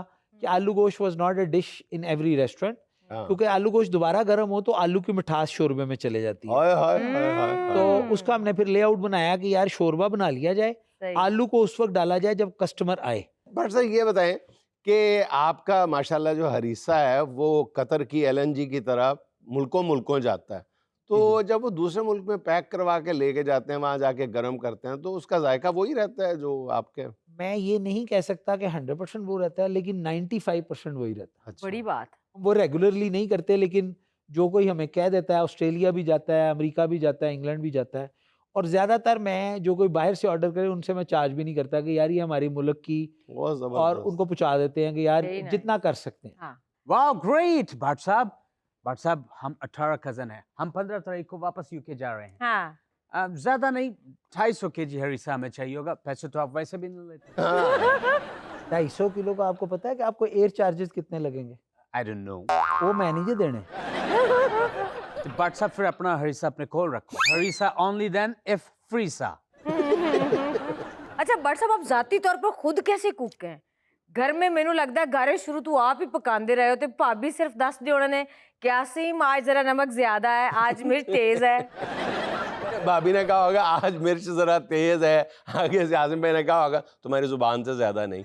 कि आलू गोश्त was not a dish in every restaurant, हाँ। क्योंकि आलू गोश्त दोबारा गर्म हो तो आलू की मिठास शोरबे में चले जाती है। हाय हाय हाय हाय। तो उसका हमने फिर लेआउट बनाया कि यार शोरबा बना लिया जाए, सही। आलू को उस वक्त डाला जाए जब कस्टमर आए। भट्ट साहब ये बताएं कि आपका माशाल्लाह जो हरीसा है वो कतर की LNG की तरह मुल्कों मुल्कों जाता है, तो जब वो दूसरे मुल्क में पैक करवा के लेके जाते हैं, वहां जाके गर्म करते हैं, तो उसका जायका वही रहता है जो आपके? मैं ये नहीं कह सकता कि 100% वो रहता है, लेकिन 95% वही रहता है। अच्छा। बड़ी बात। वो रेगुलरली नहीं करते, लेकिन जो कोई हमें कह देता है, ऑस्ट्रेलिया भी जाता है, अमेरिका भी जाता है, इंग्लैंड भी जाता है, और ज़्यादातर मैं जो कोई बाहर से ऑर्डर करे उनसे मैं चार्ज भी नहीं करता कि यार ये हमारी मुल्क की, बहुत और जबरदस्त। उनको पहुंचा देते हैं कि यार Very nice. जितना कर सकते हैं। हाँ। वाह ग्रेट भट्ट साहब। भट्ट साहब हम 18 कजन हैं, हम 15 तारीख को वापस यूके जा रहे हैं। हाँ। ज्यादा नहीं, 250 kg हरीसा हमें चाहिए होगा। पैसे तो आप वैसे भी नहीं लेते। हाँ। 250 किलो का आपको पता है कि आपको एयर चार्जेस कितने लगेंगे? I don't know. वो मैनेजर देने। भट्ट साहब फिर अपना हरीसा अपने कोल रखो। हरीसा ओनली देन इफ फ्रीसा। अच्छा भट्ट साहब, आप जाती तौर पर खुद कैसे कुक हैं? घर में मैनू लगता है गारे शुरू तो आप ही पकाते रहे हो, तो भाभी सिर्फ दस दी उन्होंने क्या सीम आज जरा नमक ज्यादा है, आज मिर्च तेज है। भाभी ने कहा होगा आज मिर्च जरा तेज है, आगे से आसिम भाई ने कहा होगा तुम्हारी जुबान से ज्यादा नहीं।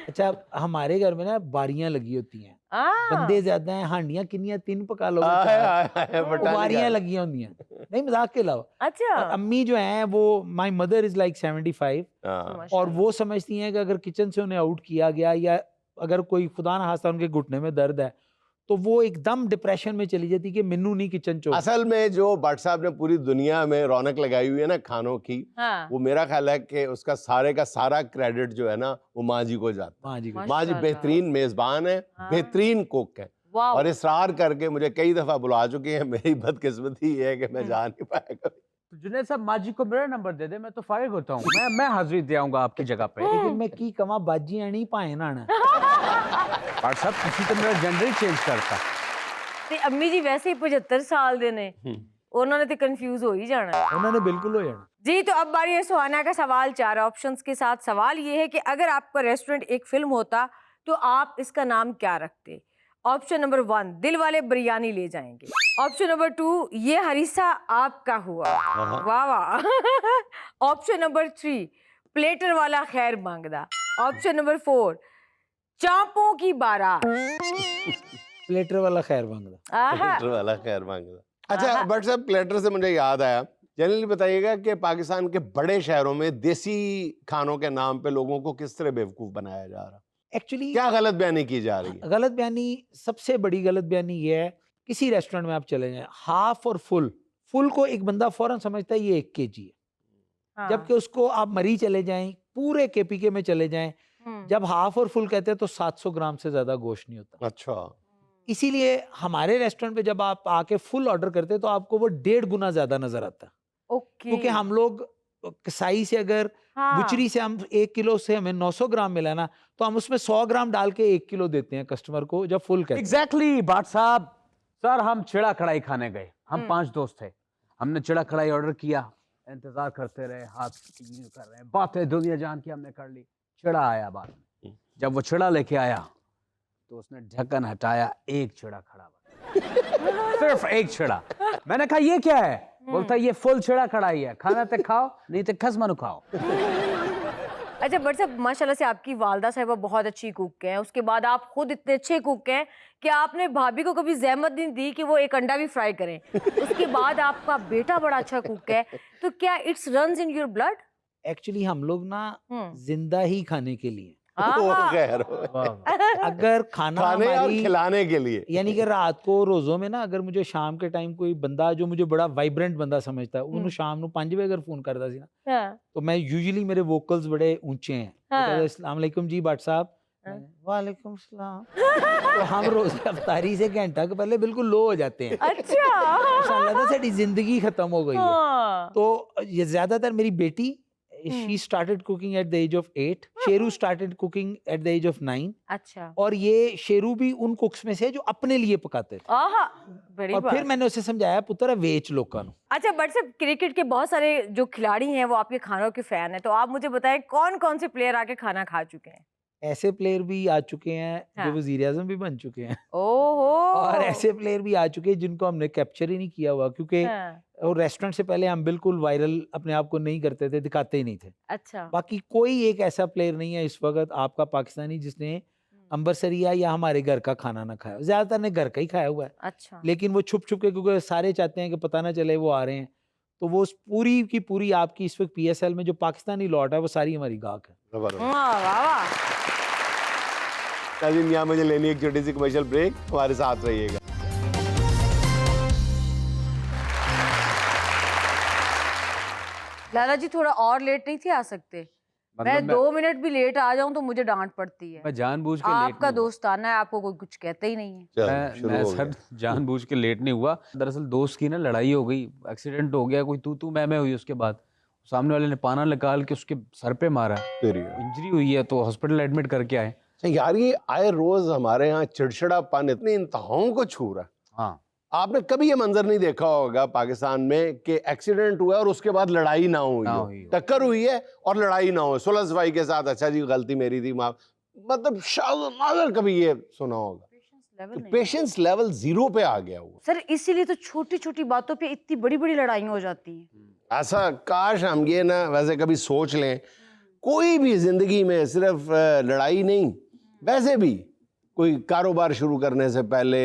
अच्छा, हमारे घर में ना बारियां लगी होती हैं, हाँ। बंदे ज्यादा हैं, हांडियां किन्नियां 3 पका लोगे, हाय, 4, हाय, हाय, वो बटाने बारियां का। लगी होती हैं। नहीं, मजाक के अलावा। अच्छा। और अम्मी जो हैं वो, माय मदर इज लाइक 75, हाँ। और वो समझती हैं कि अगर किचन से उन्हें आउट किया गया, या अगर कोई खुदा न खास्ता उनके घुटने में दर्द है, तो वो एकदम डिप्रेशन में चली जाती कि मेनू नहीं किचन चो। असल में जो भट्ट साहब ने पूरी दुनिया में रौनक लगाई हुई है ना खानों की, हाँ। वो मेरा ख्याल है कि उसका सारे का सारा क्रेडिट जो है ना वो माँ जी को जाता हाँ जी, है। कुछ। माँ जी माशाल्लाह। बेहतरीन मेजबान है, हाँ। बेहतरीन कुक है, वाह। और इसरार करके मुझे कई दफा बुला चुकी है। मेरी बदकिस्मती ये है कि मैं जा नहीं पाया कभी। तो जुनैद साहब माँ जी को मेरा नंबर दे दे, मैं तो फारिग होता हूँ। मैं हाजिरी दे आऊंगा आपकी जगह पे। लेकिन मैं की कमा बाजी आनी पाए ना। भट्ट साहब किसी तो मेरा जेंडर ही चेंज करता। ते अम्मी जी वैसे ही 75 साल दे ने, उन्होंने तो कंफ्यूज हो ही जाना है। उन्होंने बिल्कुल हो जाना। जी, तो अब बारी है सुहाना का सवाल 4 ऑप्शंस के साथ। सवाल ये है कि अगर आपका रेस्टोरेंट एक फिल्म होता तो आप इसका नाम क्या रखते? ऑप्शन नंबर 1, दिल वाले बिरयानी ले जाएंगे। ऑप्शन नंबर 2, ये हरीसा आपका हुआ। वाह वाह। ऑप्शन नंबर 3, प्लेटर वाला खैर मांगदा। ऑप्शन नंबर 4, चांपों की बारात। प्लेटर वाला खैर मांगदा। आहा। प्लेटर वाला खैर मांगदा। अच्छा भट्ट साहब, प्लेटर से मुझे याद आया, जनरली बताइएगा कि पाकिस्तान के बड़े शहरों में देसी खानों के नाम पे लोगों को किस तरह बेवकूफ बनाया जा रहा है? एक्चुअली क्या गलत बयानी की जा रही है? गलत बयानी, सबसे बड़ी गलत बयानी ये है, किसी रेस्टोरेंट में आप चले जाएं, हाफ और फुल को एक बंदा फौरन समझता है ये 1 kg है, हाँ। जबकि उसको आप मरी चले जाएं, पूरे KPK में चले जाएं, जब हाफ और फुल कहते हैं तो 700 ग्राम से ज्यादा गोश्त नहीं होता। अच्छा। इसीलिए हमारे रेस्टोरेंट पे जब आप आके फुल ऑर्डर करते हैं तो आपको वो 1.5 गुना ज्यादा नजर आता है, ओके। क्योंकि हम लोग कसाई से, अगर हाँ। बुचरी से हम 1 किलो से हमें 900 ग्राम मिला ना, तो हम उसमें 100 ग्राम डाल के 1 किलो देते हैं कस्टमर को जब फुल कहते हैं। एग्जैक्टली भट्ट साहब। सर हम चिड़ा कढ़ाई खाने गए, हम 5 दोस्त थे। हमने चिड़ा कढ़ाई ऑर्डर किया, इंतजार करते रहे, हाथ यूं कर रहे हैं, बातें दुनिया जान की हमने कर ली। चिड़ा आया बाद में, जब वो चिड़ा लेके आया तो उसने ढक्कन हटाया, एक चिड़ा खड़ा हुआ। सिर्फ एक चिड़ा। मैंने कहा ये क्या है? बोलता ये फुल चिड़ा कढ़ाई है, खाना तो खाओ नहीं तो खसमनु खाओ। अच्छा बट साहब माशाल्लाह से आपकी वालदा साहिबा बहुत अच्छी कुक हैं, उसके बाद आप खुद इतने अच्छे कुक हैं कि आपने भाभी को कभी जहमत नहीं दी कि वो एक अंडा भी फ्राई करें। उसके बाद आपका बेटा बड़ा अच्छा कुक है, तो क्या it's runs in your blood? Actually हम लोग ना हम्म। जिंदा ही खाने के लिए, वो आहा। खैर अगर खाना खाने और हमारी खिलाने के लिए। यानी कि रात को रोज़ों में ना अगर मुझे शाम के टाइम कोई बंदा जो मुझे बड़ा वाइब्रेंट बंदा समझता है ਉਹਨੂੰ शाम ਨੂੰ 5 ਵਜੇ अगर फोन करता सी ना हाँ, तो मैं यूजुअली मेरे वोकल्स बड़े ऊंचे हैं। वो हाँ। कहता है, अस्सलाम वालेकुम जी भट्ट साहब। हाँ। वालेकुम सलाम। तो हम रोज़ अफ्तारी से घंटा के पहले बिल्कुल लो हो जाते हैं। अच्छा ऐसा लगता है साडी जिंदगी खत्म हो गई है। हाँ। तो ये ज्यादातर मेरी बेटी she started cooking at the age of 8, Sheru started cooking at the age of 9, अच्छा और ये शेरू भी उन कुक्स में से है जो अपने लिए पकाते थे। आहा बड़ी और बात। फिर मैंने उसे समझाया पुत्र वेच लोगों को। अच्छा बट साहब क्रिकेट के बहुत सारे जो खिलाड़ी हैं वो आपके खानों के फैन हैं, तो आप मुझे बताएं कौन कौन से प्लेयर आके खाना खा चुके हैं? ऐसे प्लेयर भी आ चुके हैं हाँ। जो वजीर आजम भी बन चुके हैं, ओहो। और ऐसे प्लेयर भी आ चुके हैं जिनको हमने कैप्चर ही नहीं किया हुआ, क्योंकि हाँ, और रेस्टोरेंट से पहले हम बिल्कुल वायरल अपने आप को नहीं करते थे, दिखाते ही नहीं थे। अच्छा बाकी कोई एक ऐसा प्लेयर नहीं है इस वक्त आपका पाकिस्तानी जिसने अंबरसरिया या हमारे घर का खाना ना खाया। ज्यादातर ने घर का ही खाया हुआ है, अच्छा लेकिन वो छुप छुप के, क्योंकि सारे चाहते हैं कि पता ना चले वो आ रहे हैं, तो वो पूरी की पूरी आपकी इस वक्त PSL में जो पाकिस्तानी लॉट है वो सारी हमारी गाहक है। जबरदस्त। वाह वाह वाह। नाज़रीन, यहाँ मुझे लेनी एक छोटी सी कमर्शियल ब्रेक, हमारे साथ रहिएगा। लाला जी थोड़ा और लेट नहीं थे आ सकते? मैं मतलब 2 मिनट भी लेट आ जाऊं तो मुझे डांट पड़ती है। मैं जानबूझ के लेट आपका नहीं हुआ। दोस्ताना है, आपको कोई कुछ कहते ही नहीं है। चलो, मैं शुरू हो सर गया। जानबूझ के लेट नहीं हुआ। दरअसल दोस्त की ना लड़ाई हो गई, एक्सीडेंट हो गया, कोई तू मैं हुई। उसके बाद सामने वाले ने पाना निकाल के उसके सर पे मारा, तेरी। इंजरी हुई है, तो हॉस्पिटल एडमिट करके आए। यार ये आए रोज हमारे यहाँ चिड़चिड़ापन इतनी इंतहाओं को छू रहा है। हाँ, आपने कभी ये मंजर नहीं देखा होगा पाकिस्तान में कि एक्सीडेंट हुआ और उसके बाद लड़ाई ना हुई ना हो, हुई हो। टक्कर हुई है और लड़ाई ना हो, सुलह सफाई के साथ, अच्छा जी गलती मेरी थी माफ, मतलब शायद नाज़र कभी ये सुना होगा। लेवल नहीं। पेशेंस लेवल 0 पे आ गया हुआ। सर इसीलिए तो छोटी छोटी बातों पे इतनी बड़ी बड़ी लड़ाइयाँ हो जाती हैं। ऐसा काश हम ये ना वैसे कभी सोच लें, कोई भी जिंदगी में सिर्फ लड़ाई नहीं, वैसे भी कोई कारोबार शुरू करने से पहले,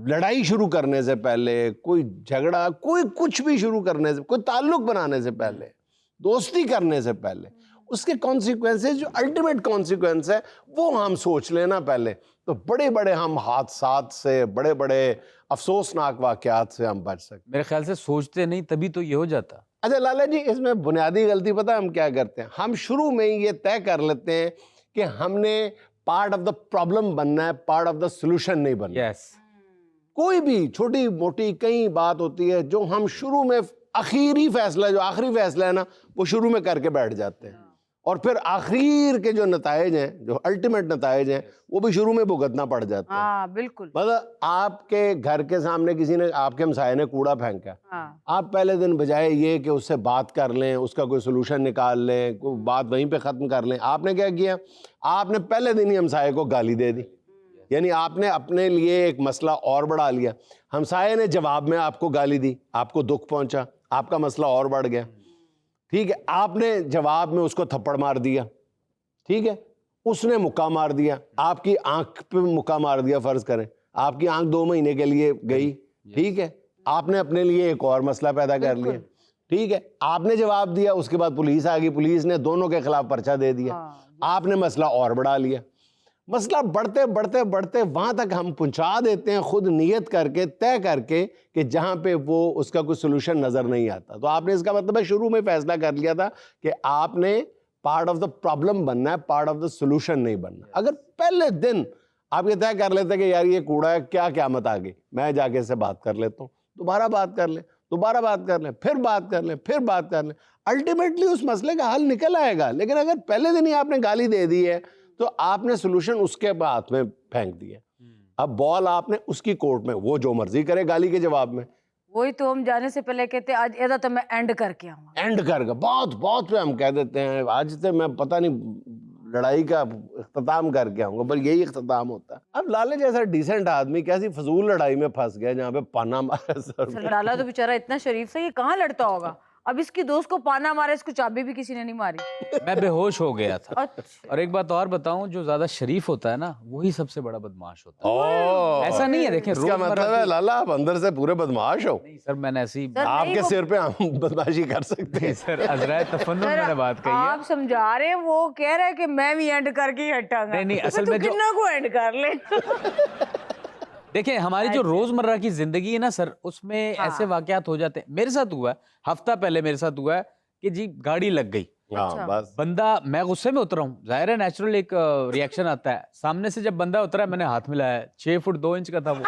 लड़ाई शुरू करने से पहले, कोई झगड़ा, कोई कुछ भी शुरू करने से, कोई ताल्लुक बनाने से पहले, दोस्ती करने से पहले, उसके कॉन्सिक्वेंसेस जो अल्टीमेट कॉन्सिक्वेंस है वो हम सोच लेना पहले, तो बड़े बड़े हम हादसात से, बड़े बड़े अफसोसनाक वाकयात से हम बच सकते। मेरे ख्याल से सोचते नहीं तभी तो ये हो जाता। अच्छा लाला जी, इसमें बुनियादी गलती पता है हम क्या करते हैं? हम शुरू में ही ये तय कर लेते हैं कि हमने पार्ट ऑफ द प्रॉब्लम बनना है, पार्ट ऑफ द सोल्यूशन नहीं बनना। यस, कोई भी छोटी मोटी कई बात होती है जो हम शुरू में आखिरी फैसला, जो आखिरी फैसला है ना, वो शुरू में करके बैठ जाते हैं, और फिर आखिर के जो नताइज हैं, जो अल्टीमेट नताइज हैं, वो भी शुरू में भुगतना पड़ जाते हैं। हाँ बिल्कुल। मतलब आपके घर के सामने किसी ने, आपके हमसाये ने कूड़ा फेंका, हाँ आप पहले दिन बजाय ये कि उससे बात कर लें, उसका कोई सोल्यूशन निकाल लें, कोई बात वहीं पे ख़त्म कर लें, आपने क्या किया? आपने पहले दिन ही हमसाये को गाली दे दी, यानी आपने अपने लिए एक मसला और बढ़ा लिया। हमसाये ने जवाब में आपको गाली दी, आपको दुख पहुंचा, आपका मसला और बढ़ गया। ठीक है, आपने जवाब में उसको थप्पड़ मार दिया, ठीक है, उसने मुक्का मार दिया, आपकी आंख पे मुक्का मार दिया, फर्ज करें आपकी आंख 2 महीने के लिए गई, ठीक है, आपने अपने लिए एक और मसला पैदा कर लिया, ठीक है, आपने जवाब दिया, उसके बाद पुलिस आ गई, पुलिस ने दोनों के खिलाफ पर्चा दे दिया, आपने मसला और बढ़ा लिया। मसला बढ़ते बढ़ते बढ़ते वहां तक हम पहुंचा देते हैं, खुद नियत करके, तय करके, कि जहां पे वो उसका कोई सोल्यूशन नजर नहीं आता। तो आपने, इसका मतलब है शुरू में फैसला कर लिया था कि आपने पार्ट ऑफ द प्रॉब्लम बनना है, पार्ट ऑफ द सोल्यूशन नहीं बनना। अगर पहले दिन आप ये तय कर लेते कि यार ये कूड़ा है, क्या क़यामत आ गई, मैं जाके इससे बात कर लेता हूँ, दोबारा बात कर लें, दोबारा बात कर लें, फिर बात कर लें, फिर बात कर लें, अल्टीमेटली उस मसले का हल निकल आएगा। लेकिन अगर पहले दिन ही आपने गाली दे दी है तो आपने सोल्यूशन उसके हाथ में फेंक दिया, अब बॉल आपने उसकी कोर्ट में, वो जो मर्जी करे गाली के जवाब में। वही तो हम जाने से पहले कहते आज एदा तो मैं एंड करके आऊंगा। एंड करके बहुत बहुत पे हम कह देते हैं आज से मैं पता नहीं लड़ाई का इख्तिताम करके आऊंगा, पर यही इख्तिताम होता है। अब लाले जैसा डिसेंट आदमी कैसी फजूल लड़ाई में फंस गया जहाँ पे पाना मारा सर। लाला तो बेचारा इतना शरीफ से, ये कहाँ लड़ता होगा? अब इसकी दोस्त को पाना मारा, इसको चाबी भी किसी ने नहीं मारी। मैं बेहोश हो गया था। अच्छा। और एक बात और बताऊं, जो ज्यादा शरीफ होता है ना वही सबसे बड़ा बदमाश होता है। ओह, ऐसा नहीं है, देखें इसका रोजमर्रा मतलब है की- लाला आप अंदर से पूरे बदमाश हो। नहीं सर, मैंने ऐसी सर, नहीं, आपके वो- सिर पे हम बदमाशी कर सकते हैं। सर अजराय तफन्नुन सर, मैंने बात कही है। आप समझा रहे हैं, वो कह रहा है कि मैं भी एंड करके ही हटाऊंगा। नहीं, नहीं, असल में जो- कितना को एंड कर ले। देखिए हमारी जो रोजमर्रा की जिंदगी है ना सर, उसमें हाँ। ऐसे वाकयात हो जाते हैं। मेरे साथ हुआ है, हफ्ता पहले मेरे साथ हुआ है कि जी गाड़ी लग गई, हाँ बस बंदा, मैं गुस्से में उतरा हूँ, जाहिर है नेचुरल एक रिएक्शन आता है। सामने से जब बंदा उतरा, मैंने हाथ मिलाया, 6 फुट 2 इंच का था वो।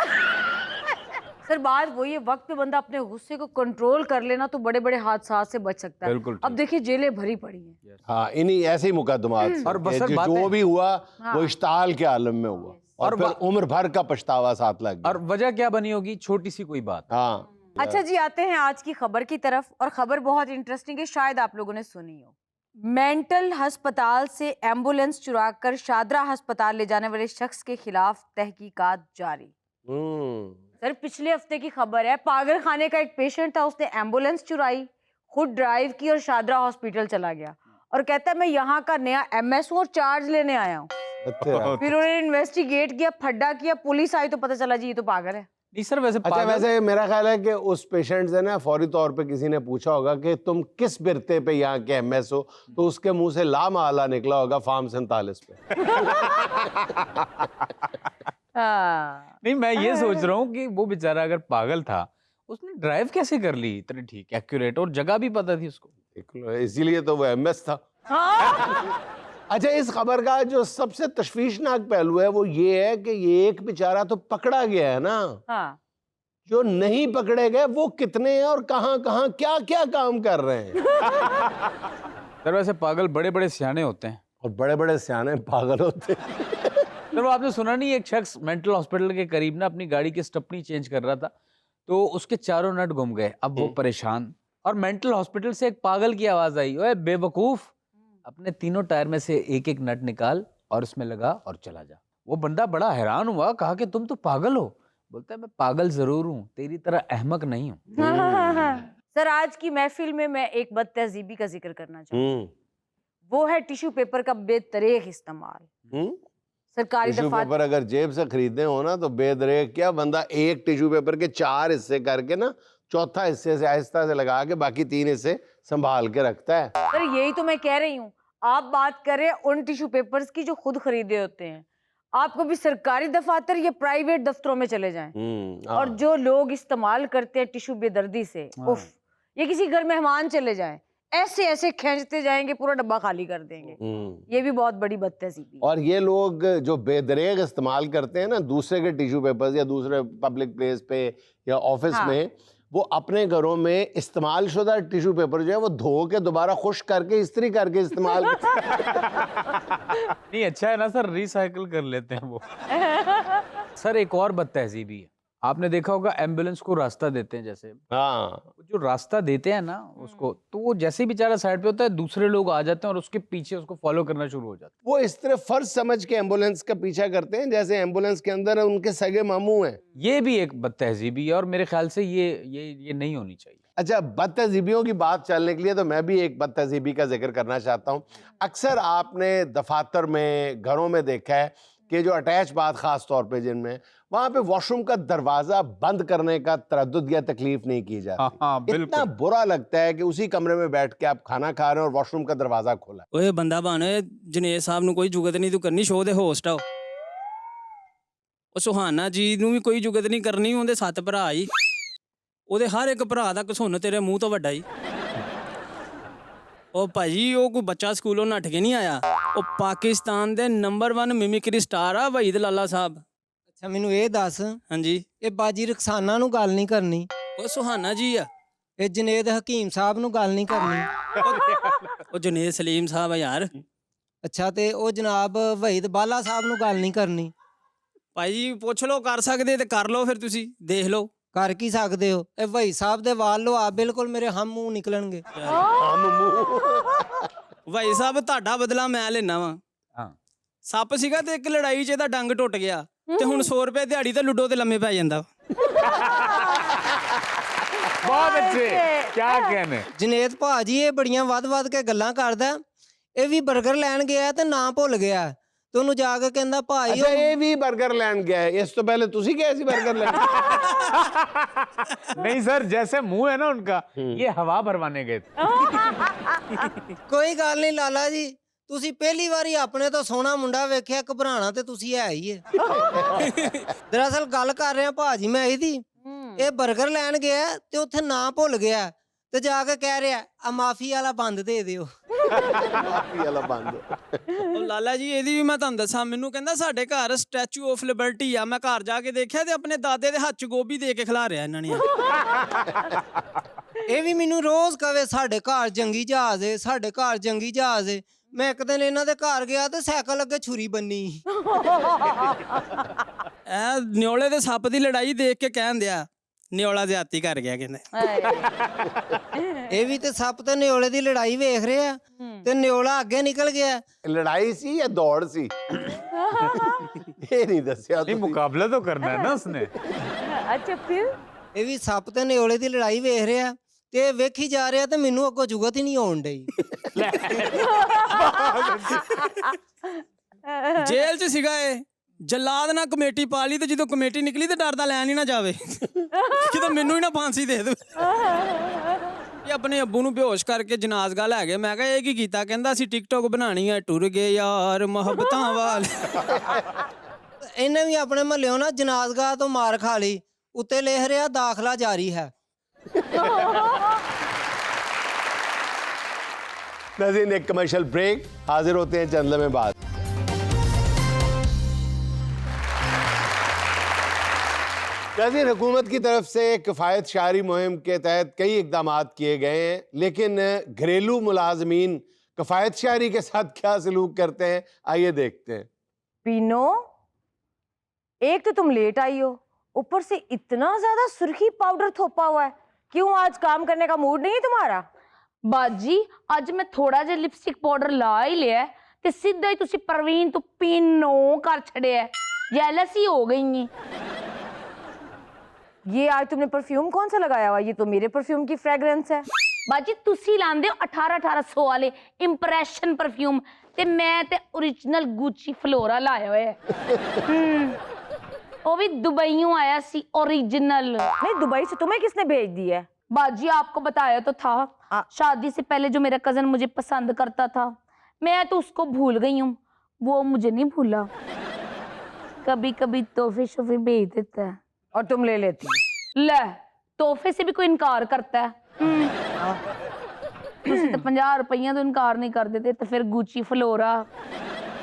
सर बात वही है, वक्त पे बंदा अपने गुस्से को कंट्रोल कर लेना तो बड़े बड़े हादसा से बच सकता है। बिल्कुल अब देखिए जेलें भरी पड़ी हैं। हाँ, इन्हीं ऐसे ही मुकदमात से और बस कि सर बात जो है- भी हुआ हाँ। वो इश्ताल के आलम में हुआ और और फिर उम्र भर का पछतावा साथ लग गया। और वजह क्या बनी होगी, छोटी सी कोई बात। हाँ अच्छा जी, आते हैं आज की खबर की तरफ, और खबर बहुत इंटरेस्टिंग है, शायद आप लोगों ने सुनी हो। मेंटल अस्पताल से एम्बुलेंस चुराकर शादरा अस्पताल ले जाने वाले शख्स के खिलाफ तहकीकात जारी। सर पिछले हफ्ते की खबर है, पागल खाने का एक पेशेंट था, उसने एम्बुलेंस चुराई, खुद ड्राइव की और शादरा हॉस्पिटल चला गया और कहता है मैं यहाँ का नया एमएस हूँ और चार्ज लेने आया हूँ। अच्छा फिर उन्होंने इन्वेस्टिगेट किया, फड्डा किया, पुलिस आई तो पता चला जी ये तो पागल है। नहीं सर, वैसे अच्छा, पागल- वैसे मेरा ख्याल है कि उस पेशेंट से ना फौरी तौर पे किसी ने पूछा होगा कि तुम किस बिरते पे यहाँ के एमएस हो, तो उसके मुंह से ला माला निकला होगा फार्म 47 पे। हाँ। नहीं, मैं ये सोच रहा हूँ कि वो बेचारा अगर पागल था, उसने ड्राइव कैसे कर ली इतनी ठीक एक्यूरेट, और जगह भी पता थी उसको। देख लो, इसीलिए तो वो एमएस था। अच्छा, इस खबर का जो सबसे तशवीशनाक पहलू है वो ये है कि ये एक बेचारा तो पकड़ा गया है ना, हाँ। जो नहीं पकड़े गए वो कितने हैं और कहाँ कहाँ क्या क्या काम कर रहे हैं। सर वैसे पागल बड़े बड़े सियाने होते हैं। और बड़े बड़े सियाने पागल होते हैं। सर वो आपने सुना नहीं, एक शख्स मेंटल हॉस्पिटल के करीब ना अपनी गाड़ी की स्टपनी चेंज कर रहा था, तो उसके चारों नट गुम गए। अब वो परेशान, और मेंटल हॉस्पिटल से एक पागल की आवाज आई, ओए बेवकूफ, अपने तीनों टायर में से एक एक नट निकाल और उसमें लगा और चला जा। वो बंदा बड़ा हैरान हुआ, कहा कि तुम तो पागल हो। बोलता है मैं पागल जरूर हूँ, तेरी तरह अहमक नहीं हूँ। सर आज की महफिल में मैं एक बदतहजीबी का जिक्र करना चाहूँ, वो है टिश्यू पेपर का बेतरेख इस्तेमाल। सरकारी टिश्यू दफातर पेपर अगर जेब से खरीदने हो ना तो बेदरेक क्या, बंदा एक टिश्यू पेपर के 4 हिस्से करके ना चौथा हिस्से से आहिस्ता से लगा के बाकी 3 हिस्से संभाल के रखता है। सर यही तो मैं कह रही हूँ, आप बात कर रहे हैं उन टिश्यू पेपर्स की जो खुद खरीदे होते हैं। आप कभी सरकारी दफातर या प्राइवेट दफ्तरों में चले जाएं और जो लोग इस्तेमाल करते हैं टिश्यू बेदर्दी से, उफ, ये किसी घर मेहमान चले जाएं, ऐसे ऐसे खींचते जाएंगे, पूरा डब्बा खाली कर देंगे। ये भी बहुत बड़ी बदतहजीबी। और ये लोग जो बेदरेग इस्तेमाल करते हैं ना दूसरे के टिश्यू पेपर्स या दूसरे पब्लिक प्लेस पे या ऑफिस हाँ। में, वो अपने घरों में इस्तेमाल शुदा टिश्यू पेपर जो है वो धो के दोबारा खुश्क करके इस्त्री करके इस्तेमाल नहीं अच्छा है ना सर, रिसाइकिल कर लेते हैं वो। सर एक और बदतहजीबी है, आपने देखा होगा एम्बुलेंस को रास्ता देते हैं, जैसे हाँ जो रास्ता देते हैं ना उसको, तो वो जैसे ही बेचारा साइड पे होता है, दूसरे लोग आ जाते हैं और उसके पीछे उसको फॉलो करना शुरू हो जाते हैं। वो इस तरह फर्ज समझ के एम्बुलेंस का पीछा करते हैं जैसे एम्बुलेंस के अंदर उनके सगे मामू हैं। ये भी एक बदतहजीबी है और मेरे ख्याल से ये नहीं होनी चाहिए। अच्छा, बदतहजीबियों की बात चलने के लिए तो मैं भी एक बदतहजीबी का जिक्र करना चाहता हूँ। अक्सर आपने दफातर में, घरों में देखा है कि जो अटैच बात खास तौर पे जिनमें, वहाँ पे वॉशरूम का दरवाजा बंद करने का तरद्दुद या तकलीफ नहीं की जाती। हाँ, बिल्कुल। इतना बुरा लगता है कि उसी कमरे में बैठ के आप खाना खा रहे हैं और वॉशरूम का दरवाजा खोला है। ओए बंदा बन, जनेज साहब ਨੂੰ ਕੋਈ जुगत नहीं तू करनी, शो दे होस्ट आओ। ਉਹ ਸੁਹਾਨਾ ਜੀ ਨੂੰ ਵੀ ਕੋਈ जुगत नहीं करनी, ਉਹਦੇ 7 ਭਰਾ ਹੀ, ਉਹਦੇ ਹਰ ਇੱਕ ਭਰਾ ਦਾ ਘਸੁੰਨ ਤੇਰੇ ਮੂੰਹ ਤੋਂ ਵੱਡਾ ਹੀ। ਉਹ ਭਾਜੀ ਉਹ ਕੋਈ ਬੱਚਾ ਸਕੂਲੋਂ ਨੱਠ ਕੇ ਨਹੀਂ ਆਇਆ, ਉਹ ਪਾਕਿਸਤਾਨ ਦੇ ਨੰਬਰ 1 ਮਿਮਿਕਰੀ ਸਟਾਰ ਆ ਵਹੀਦ ਲਾਲਾ ਸਾਹਿਬ। ਅੱਛਾ ਮੈਨੂੰ ਇਹ ਦੱਸ, ਹਾਂਜੀ ਇਹ ਬਾਜੀ ਰਖਸਾਨਾ ਨੂੰ ਗੱਲ ਨਹੀਂ ਕਰਨੀ, ਉਹ ਸੁਹਾਨਾ ਜੀ ਆ, ਇਹ ਜਨੇਦ ਹਕੀਮ ਸਾਹਿਬ ਨੂੰ ਗੱਲ ਨਹੀਂ ਕਰਨੀ। ਉਹ ਜੁਨੇਦ ਸਲੀਮ ਸਾਹਿਬ ਆ ਯਾਰ। ਅੱਛਾ ਤੇ ਉਹ ਜਨਾਬ ਵਹੀਦ ਬਾਲਾ ਸਾਹਿਬ ਨੂੰ ਗੱਲ ਨਹੀਂ ਕਰਨੀ। ਭਾਜੀ ਪੁੱਛ ਲਓ, ਕਰ ਸਕਦੇ ਤੇ ਕਰ ਲਓ, ਫਿਰ ਤੁਸੀਂ ਦੇਖ ਲਓ। ਕਰ ਕੀ ਸਕਦੇ ਹੋ? ਇਹ ਵਹੀਦ ਸਾਹਿਬ ਦੇ ਵਾਲ ਲੋ ਆ, ਬਿਲਕੁਲ ਮੇਰੇ ਹਮ ਮੂੰਹ ਨਿਕਲਣਗੇ। ਭਾਈ ਸਾਹਿਬ ਤੁਹਾਡਾ ਬਦਲਾ ਮੈਂ ਲੈਣਾ ਵਾ। ਹਾਂ। ਸੱਪ ਸੀਗਾ ਤੇ ਇੱਕ ਲੜਾਈ 'ਚ ਇਹਦਾ ਡੰਗ ਟੁੱਟ ਗਿਆ ਤੇ ਹੁਣ 100 ਰੁਪਏ ਦਿਹਾੜੀ ਤੇ ਲੁੱਡੋ ਤੇ ਲੰਮੇ ਪੈ ਜਾਂਦਾ। बहुत अच्छे, क्या कहने। ਜਨੇਤ ਭਾਜੀ ਇਹ ਬੜੀਆਂ ਵੱਧ ਕੇ ਗੱਲਾਂ ਕਰਦਾ। ਇਹ ਵੀ 버ਗਰ ਲੈਣ ਗਿਆ ਤੇ ਨਾਂ ਭੁੱਲ ਗਿਆ ਤੇ ਉਹਨੂੰ ਜਾ ਕੇ ਕਹਿੰਦਾ ਭਾਈ अच्छा ये भी बर्गर लैंड गया है, इस तो पहले तुसी गए सी बर्गर लैंड। नहीं सर, जैसे मुंह है ना उनका, ये हवा भरवाने गए थे। ਕੋਈ ਗੱਲ ਨਹੀਂ ਲਾਲਾ ਜੀ, ਤੁਸੀਂ ਪਹਿਲੀ ਵਾਰੀ ਆਪਣੇ ਤੋਂ ਸੋਹਣਾ ਮੁੰਡਾ ਵੇਖਿਆ, ਘਬਰਾਣਾ ਤੇ ਤੁਸੀਂ ਹੈ ਹੀ ਏ। ਦਰਅਸਲ ਗੱਲ ਕਰ ਰਿਹਾ ਭਾਜੀ ਮੈਂ ਇਹਦੀ। ਇਹ 버ਗਰ ਲੈਣ ਗਿਆ ਤੇ ਉੱਥੇ ਨਾਂ ਭੁੱਲ ਗਿਆ ਤੇ ਜਾ ਕੇ ਕਹਿ ਰਿਹਾ ਆ ਮਾਫੀ ਵਾਲਾ ਬੰਦ ਦੇ ਦਿਓ। माफी वाला बंद। ਉਹ ਲਾਲਾ ਜੀ ਇਹਦੀ ਵੀ ਮੈਂ ਤੁਹਾਨੂੰ ਦੱਸਾਂ, ਮੈਨੂੰ ਕਹਿੰਦਾ ਸਾਡੇ ਘਰ ਸਟੈਚੂ ਆਫ ਲਿਬਰਟੀ ਆ। ਮੈਂ ਘਰ ਜਾ ਕੇ ਦੇਖਿਆ ਤੇ ਆਪਣੇ ਦਾਦੇ ਦੇ ਹੱਥ 'ਚ ਗੋਭੀ ਦੇ ਕੇ ਖਿਲਾ ਰਿਹਾ ਇਹਨਾਂ ਨੇ। ਇਹ ਵੀ ਮੈਨੂੰ ਰੋਜ਼ ਕਵੇ ਸਾਡੇ ਘਰ ਜੰਗੀ ਜਹਾਜ਼ ਏ, ਸਾਡੇ ਘਰ ਜੰਗੀ ਜਹਾਜ਼ ਏ। ਮੈਂ ਇੱਕ ਦਿਨ ਇਹਨਾਂ ਦੇ ਘਰ ਗਿਆ ਤੇ ਸਾਈਕਲ ਅੱਗੇ ਛੁਰੀ ਬੰਨੀ। ਇਹ ਨਿਓਲੇ ਦੇ ਸੱਪ ਦੀ ਲੜਾਈ ਦੇਖ ਕੇ ਕਹਿਣ ਦਿਆ ਨਿਓਲਾ ਜ਼ਿਆਦਤੀ ਕਰ ਗਿਆ ਕਹਿੰਦੇ। ਇਹ ਵੀ ਤੇ ਸੱਪ ਤੇ ਨਿਓਲੇ ਦੀ ਲੜਾਈ ਵੇਖ ਰਿਹਾ ਤੇ ਨਿਓਲਾ ਅੱਗੇ ਨਿਕਲ ਗਿਆ। लड़ाई सी या दौड़ सी? ये नहीं दसिया नहीं, मुकाबला तो करना है ना उसने। अच्छा फिर ਇਹ ਵੀ ਸੱਪ ਤੇ ਨਿਓਲੇ ਦੀ ਲੜਾਈ ਵੇਖ ਰਿਹਾ ਤੇ ਇਹ ਵੇਖੀ ਜਾ ਰਿਹਾ ਤੇ ਮੈਨੂੰ ਅੱਗੋਂ ਜੁਗਤ ਹੀ ਨਹੀਂ ਆਉਣ ਡਈ। ਜੇਲ੍ਹ 'ਚ ਸੀਗਾ ਇਹ, ਜਲਾਦ ਨਾਲ ਕਮੇਟੀ ਪਾ ਲਈ ਤੇ ਜਦੋਂ ਕਮੇਟੀ ਨਿਕਲੀ ਤੇ ਡਰਦਾ ਲੈਣ ਹੀ ਨਾ ਜਾਵੇ ਕਿਤੇ ਮੈਨੂੰ ਹੀ ਨਾ ਫਾਂਸੀ ਦੇ ਦੇਵੇ। ਇਹ ਆਪਣੇ ਅੱਬੂ ਨੂੰ ਬੇਹੋਸ਼ ਕਰਕੇ ਜਨਾਜ਼ਗਾ ਲੈ ਗਏ। ਮੈਂ ਕਿਹਾ ਇਹ ਕੀ ਕੀਤਾ? ਕਹਿੰਦਾ ਅਸੀਂ ਟਿਕਟੋਕ ਬਣਾਣੀ ਆ, ਟੁਰ ਗਏ ਯਾਰ ਮੁਹੱਬਤਾਂ ਵਾਲ। ਇਹਨੇ ਵੀ ਆਪਣੇ ਮਹੱਲਿਓਂ ਨਾ ਜਨਾਜ਼ਗਾਹ ਤੋਂ ਮਾਰ ਖਾ ਲਈ। ਉੱਤੇ ਲਿਖ ਰਿਹਾ ਦਾਖਲਾ ਜਾਰੀ ਹੈ। नाज़रीन एक कमर्शियल ब्रेक, हाजिर होते हैं चंद लम्हे बाद। नाज़रीन हुकूमत की तरफ से किफ़ायत शारी मुहिम के तहत कई इकदाम किए गए हैं, लेकिन घरेलू मुलाजमीन किफ़ायत शारी के साथ क्या सलूक करते हैं, आइए देखते हैं। पीनो, एक तो तुम लेट आई हो, ऊपर से इतना ज्यादा सुर्खी पाउडर थोपा हुआ है। क्यों आज काम करने का मूड नहीं है तुम्हारा? बाजी ਅੱਜ ਮੈਂ ਥੋੜਾ ਜਿਹਾ ਲਿਪਸਟਿਕ ਪਾਊਡਰ ਲਾ ਹੀ ਲਿਆ ਤੇ ਸਿੱਧਾ ਹੀ ਤੁਸੀਂ ਪ੍ਰਵੀਨ ਤੋਂ ਪੀਨੋ ਕਰ ਛੜਿਆ। ਜੈਲਸ ਹੀ ਹੋ ਗਈ ਹੈ। ये आज तुमने परफ्यूम कौन सा लगाया हुआ? ये तो मेरे परफ्यूम की फ्रेग्रेंस है। ਬਾਜੀ ਤੁਸੀਂ ਲਾਉਂਦੇ ਹੋ 1800 ਵਾਲੇ ਇੰਪ੍ਰੈਸ਼ਨ ਪਰਫਿਊਮ ਤੇ ਮੈਂ ਤੇ ओरिजिनल ਗੁੱਚੀ ਫਲੋਰਾ ਲਾਇਆ ਹੋਇਆ ਹੈ। ਉਹ ਵੀ ਦੁਬਈੋਂ ਆਇਆ ਸੀ ओरिजिनल। नहीं, दुबई से तुम्हें किसने भेज दी है? बाजी आपको बताया तो था, शादी से पहले जो मेरा कजन मुझे पसंद करता था, मैं तो उसको भूल गई हूँ, वो मुझे नहीं भूला। कभी कभी तोहफे शोफे भेज देता है और तुम ले लेती हो। ले तोहफे से भी कोई इनकार करता है। ਤੁਸੀਂ तो 50 रुपया तो इनकार नहीं कर देते, तो फिर गुची फ्लोरा।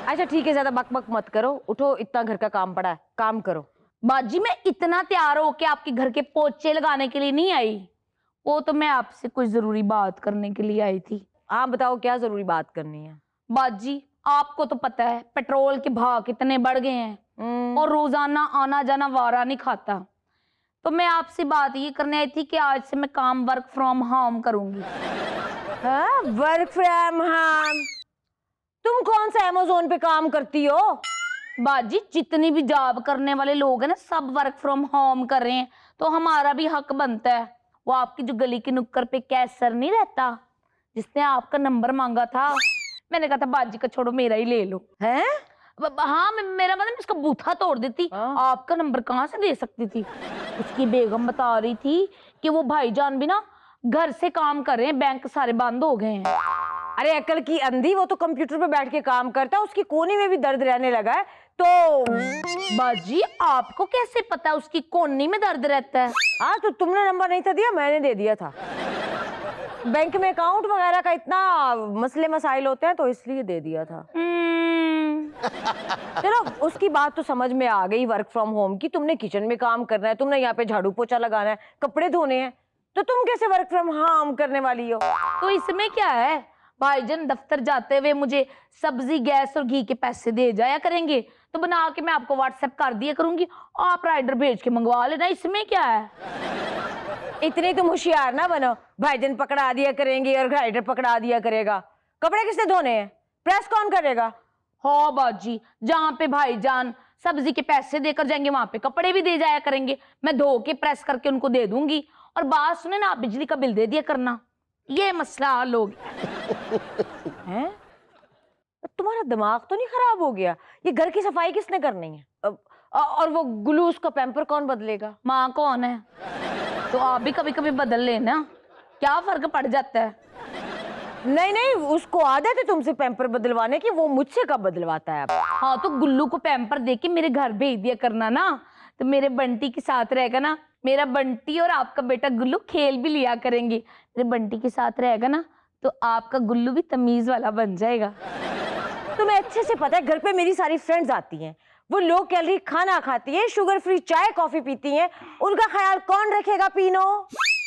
अच्छा ठीक है, ज्यादा बक बक मत करो, उठो, इतना घर का काम पड़ा है, काम करो। बाजी मैं इतना तैयार हो के आपके घर के पोछे लगाने के लिए नहीं आई, वो तो मैं आपसे कोई जरूरी बात करने के लिए आई थी। हाँ बताओ, क्या जरूरी बात करनी है? बाजी आपको तो पता है पेट्रोल के भाव कितने बढ़ गए हैं और रोजाना आना जाना वारा नहीं खाता, तो मैं आपसे बात ये करने आई थी कि आज से मैं काम वर्क फ्रॉम होम करूंगी। हाँ, वर्क फ्रॉम होम? तुम कौन सा अमेज़न पे काम करती हो? बाजी जितनी भी जॉब करने वाले लोग हैं ना, सब वर्क फ्रॉम होम कर रहे हैं, तो हमारा भी हक बनता है। वो आपकी जो गली की नुक्कड़ पे कैसर नहीं रहता, जिसने आपका नंबर मांगा था, मैंने कहा था बाजी का छोड़ो, मेरा ही ले लो। हैं? हाँ मेरा मतलब इसका बूथा तोड़ देती। आपका नंबर कहाँ से दे सकती थी? उसकी बेगम बता रही थी कि वो भाईजान भी ना घर से काम कर रहे हैं, बैंक सारे बंद हो गए हैं। अरे अकल की अंधी, वो तो कंप्यूटर पे बैठ के काम करता है, उसकी कोनी में भी दर्द रहने लगा है। तो बाजी आपको कैसे पता उसकी कोनी में दर्द रहता है? हाँ, तो तुमने नंबर नहीं था दिया, मैंने दे दिया था। बैंक में अकाउंट वगैरह का इतना मसले मसाइल होते हैं, तो इसलिए दे दिया था। चलो उसकी बात तो समझ में आ गई, वर्क फ्रॉम होम की। तुमने किचन में काम करना है, तुमने यहाँ पे झाड़ू पोछा लगाना है, कपड़े धोने हैं, तो तुम कैसे वर्क फ्रॉम होम करने वाली हो? तो इसमें क्या है, भाईजान दफ्तर जाते हुए मुझे सब्जी गैस और घी के पैसे दे जाया करेंगे, तो बना के मैं आपको व्हाट्सएप कर दिया करूंगी, आप राइडर भेज के मंगवा लेना, इसमें क्या है। इतनी तुम होशियार ना बनो, भाईजान पकड़ा दिया करेंगे और राइडर पकड़ा दिया करेगा। कपड़े किसने धोने हैं? प्रेस कौन करेगा? हाँ बाजी, जहाँ पे भाईजान सब्जी के पैसे देकर जाएंगे वहां पे कपड़े भी दे जाया करेंगे, मैं धो के प्रेस करके उनको दे दूंगी। और बात सुने ना, आप बिजली का बिल दे दिया करना, ये मसला हल हो गया। हैं? तुम्हारा दिमाग तो नहीं खराब हो गया? ये घर की सफाई किसने करनी है? और वो ग्लू, उसका पैम्पर कौन बदलेगा? माँ कौन है? तो आप भी कभी कभी बदल लेना, क्या फर्क पड़ जाता है? नहीं नहीं, उसको आदत है तुमसे पैम्पर बदलवाने की, वो मुझसे कब बदलवाता है अब? हाँ, तो गुल्लू को पैम्पर दे के मेरे घर भेज दिया करना ना, तो मेरे बंटी के साथ रहेगा ना, मेरा बंटी और आपका बेटा गुल्लू खेल भी लिया करेंगे। मेरे बंटी के साथ रहेगा ना, तो आपका गुल्लू भी तमीज वाला बन जाएगा। तुम्हें अच्छे से पता है घर पे मेरी सारी फ्रेंड्स आती हैं, वो लो कैलोरी खाना खाती हैं, शुगर फ्री चाय कॉफी पीती हैं, उनका ख्याल कौन रखेगा पीनो?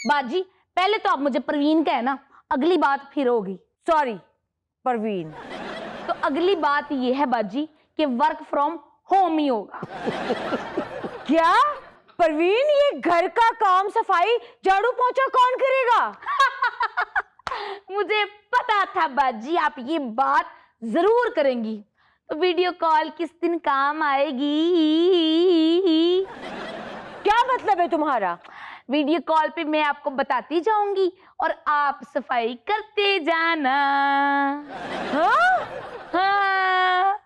बाजी, पहले तो आप मुझे परवीन कहना, अगली बात फिर होगी। सॉरी परवीन। तो अगली बात ये है बाजी कि वर्क फ्रॉम होम ही होगा। क्या परवीन, ये घर का काम, सफाई, झाड़ू पोछा कौन करेगा? मुझे पता था बाजी आप ये बात जरूर करेंगी, तो वीडियो कॉल किस दिन काम आएगी? क्या मतलब है तुम्हारा? वीडियो कॉल पे मैं आपको बताती जाऊंगी और आप सफाई करते जाना। हाँ? हाँ।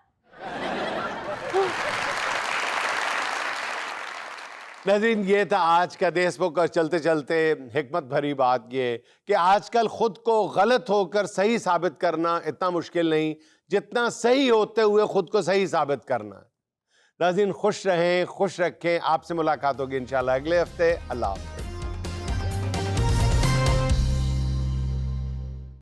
नाज़रीन, ये था आज का देशमुख। और चलते चलते हिकमत भरी बात ये कि आजकल खुद को गलत होकर सही साबित करना इतना मुश्किल नहीं जितना सही होते हुए खुद को सही साबित करना है। नाज़रीन, खुश रहें, खुश रखें। आपसे मुलाकात होगी इंशाल्लाह अगले हफ्ते। अल्लाह हाफ़िज़।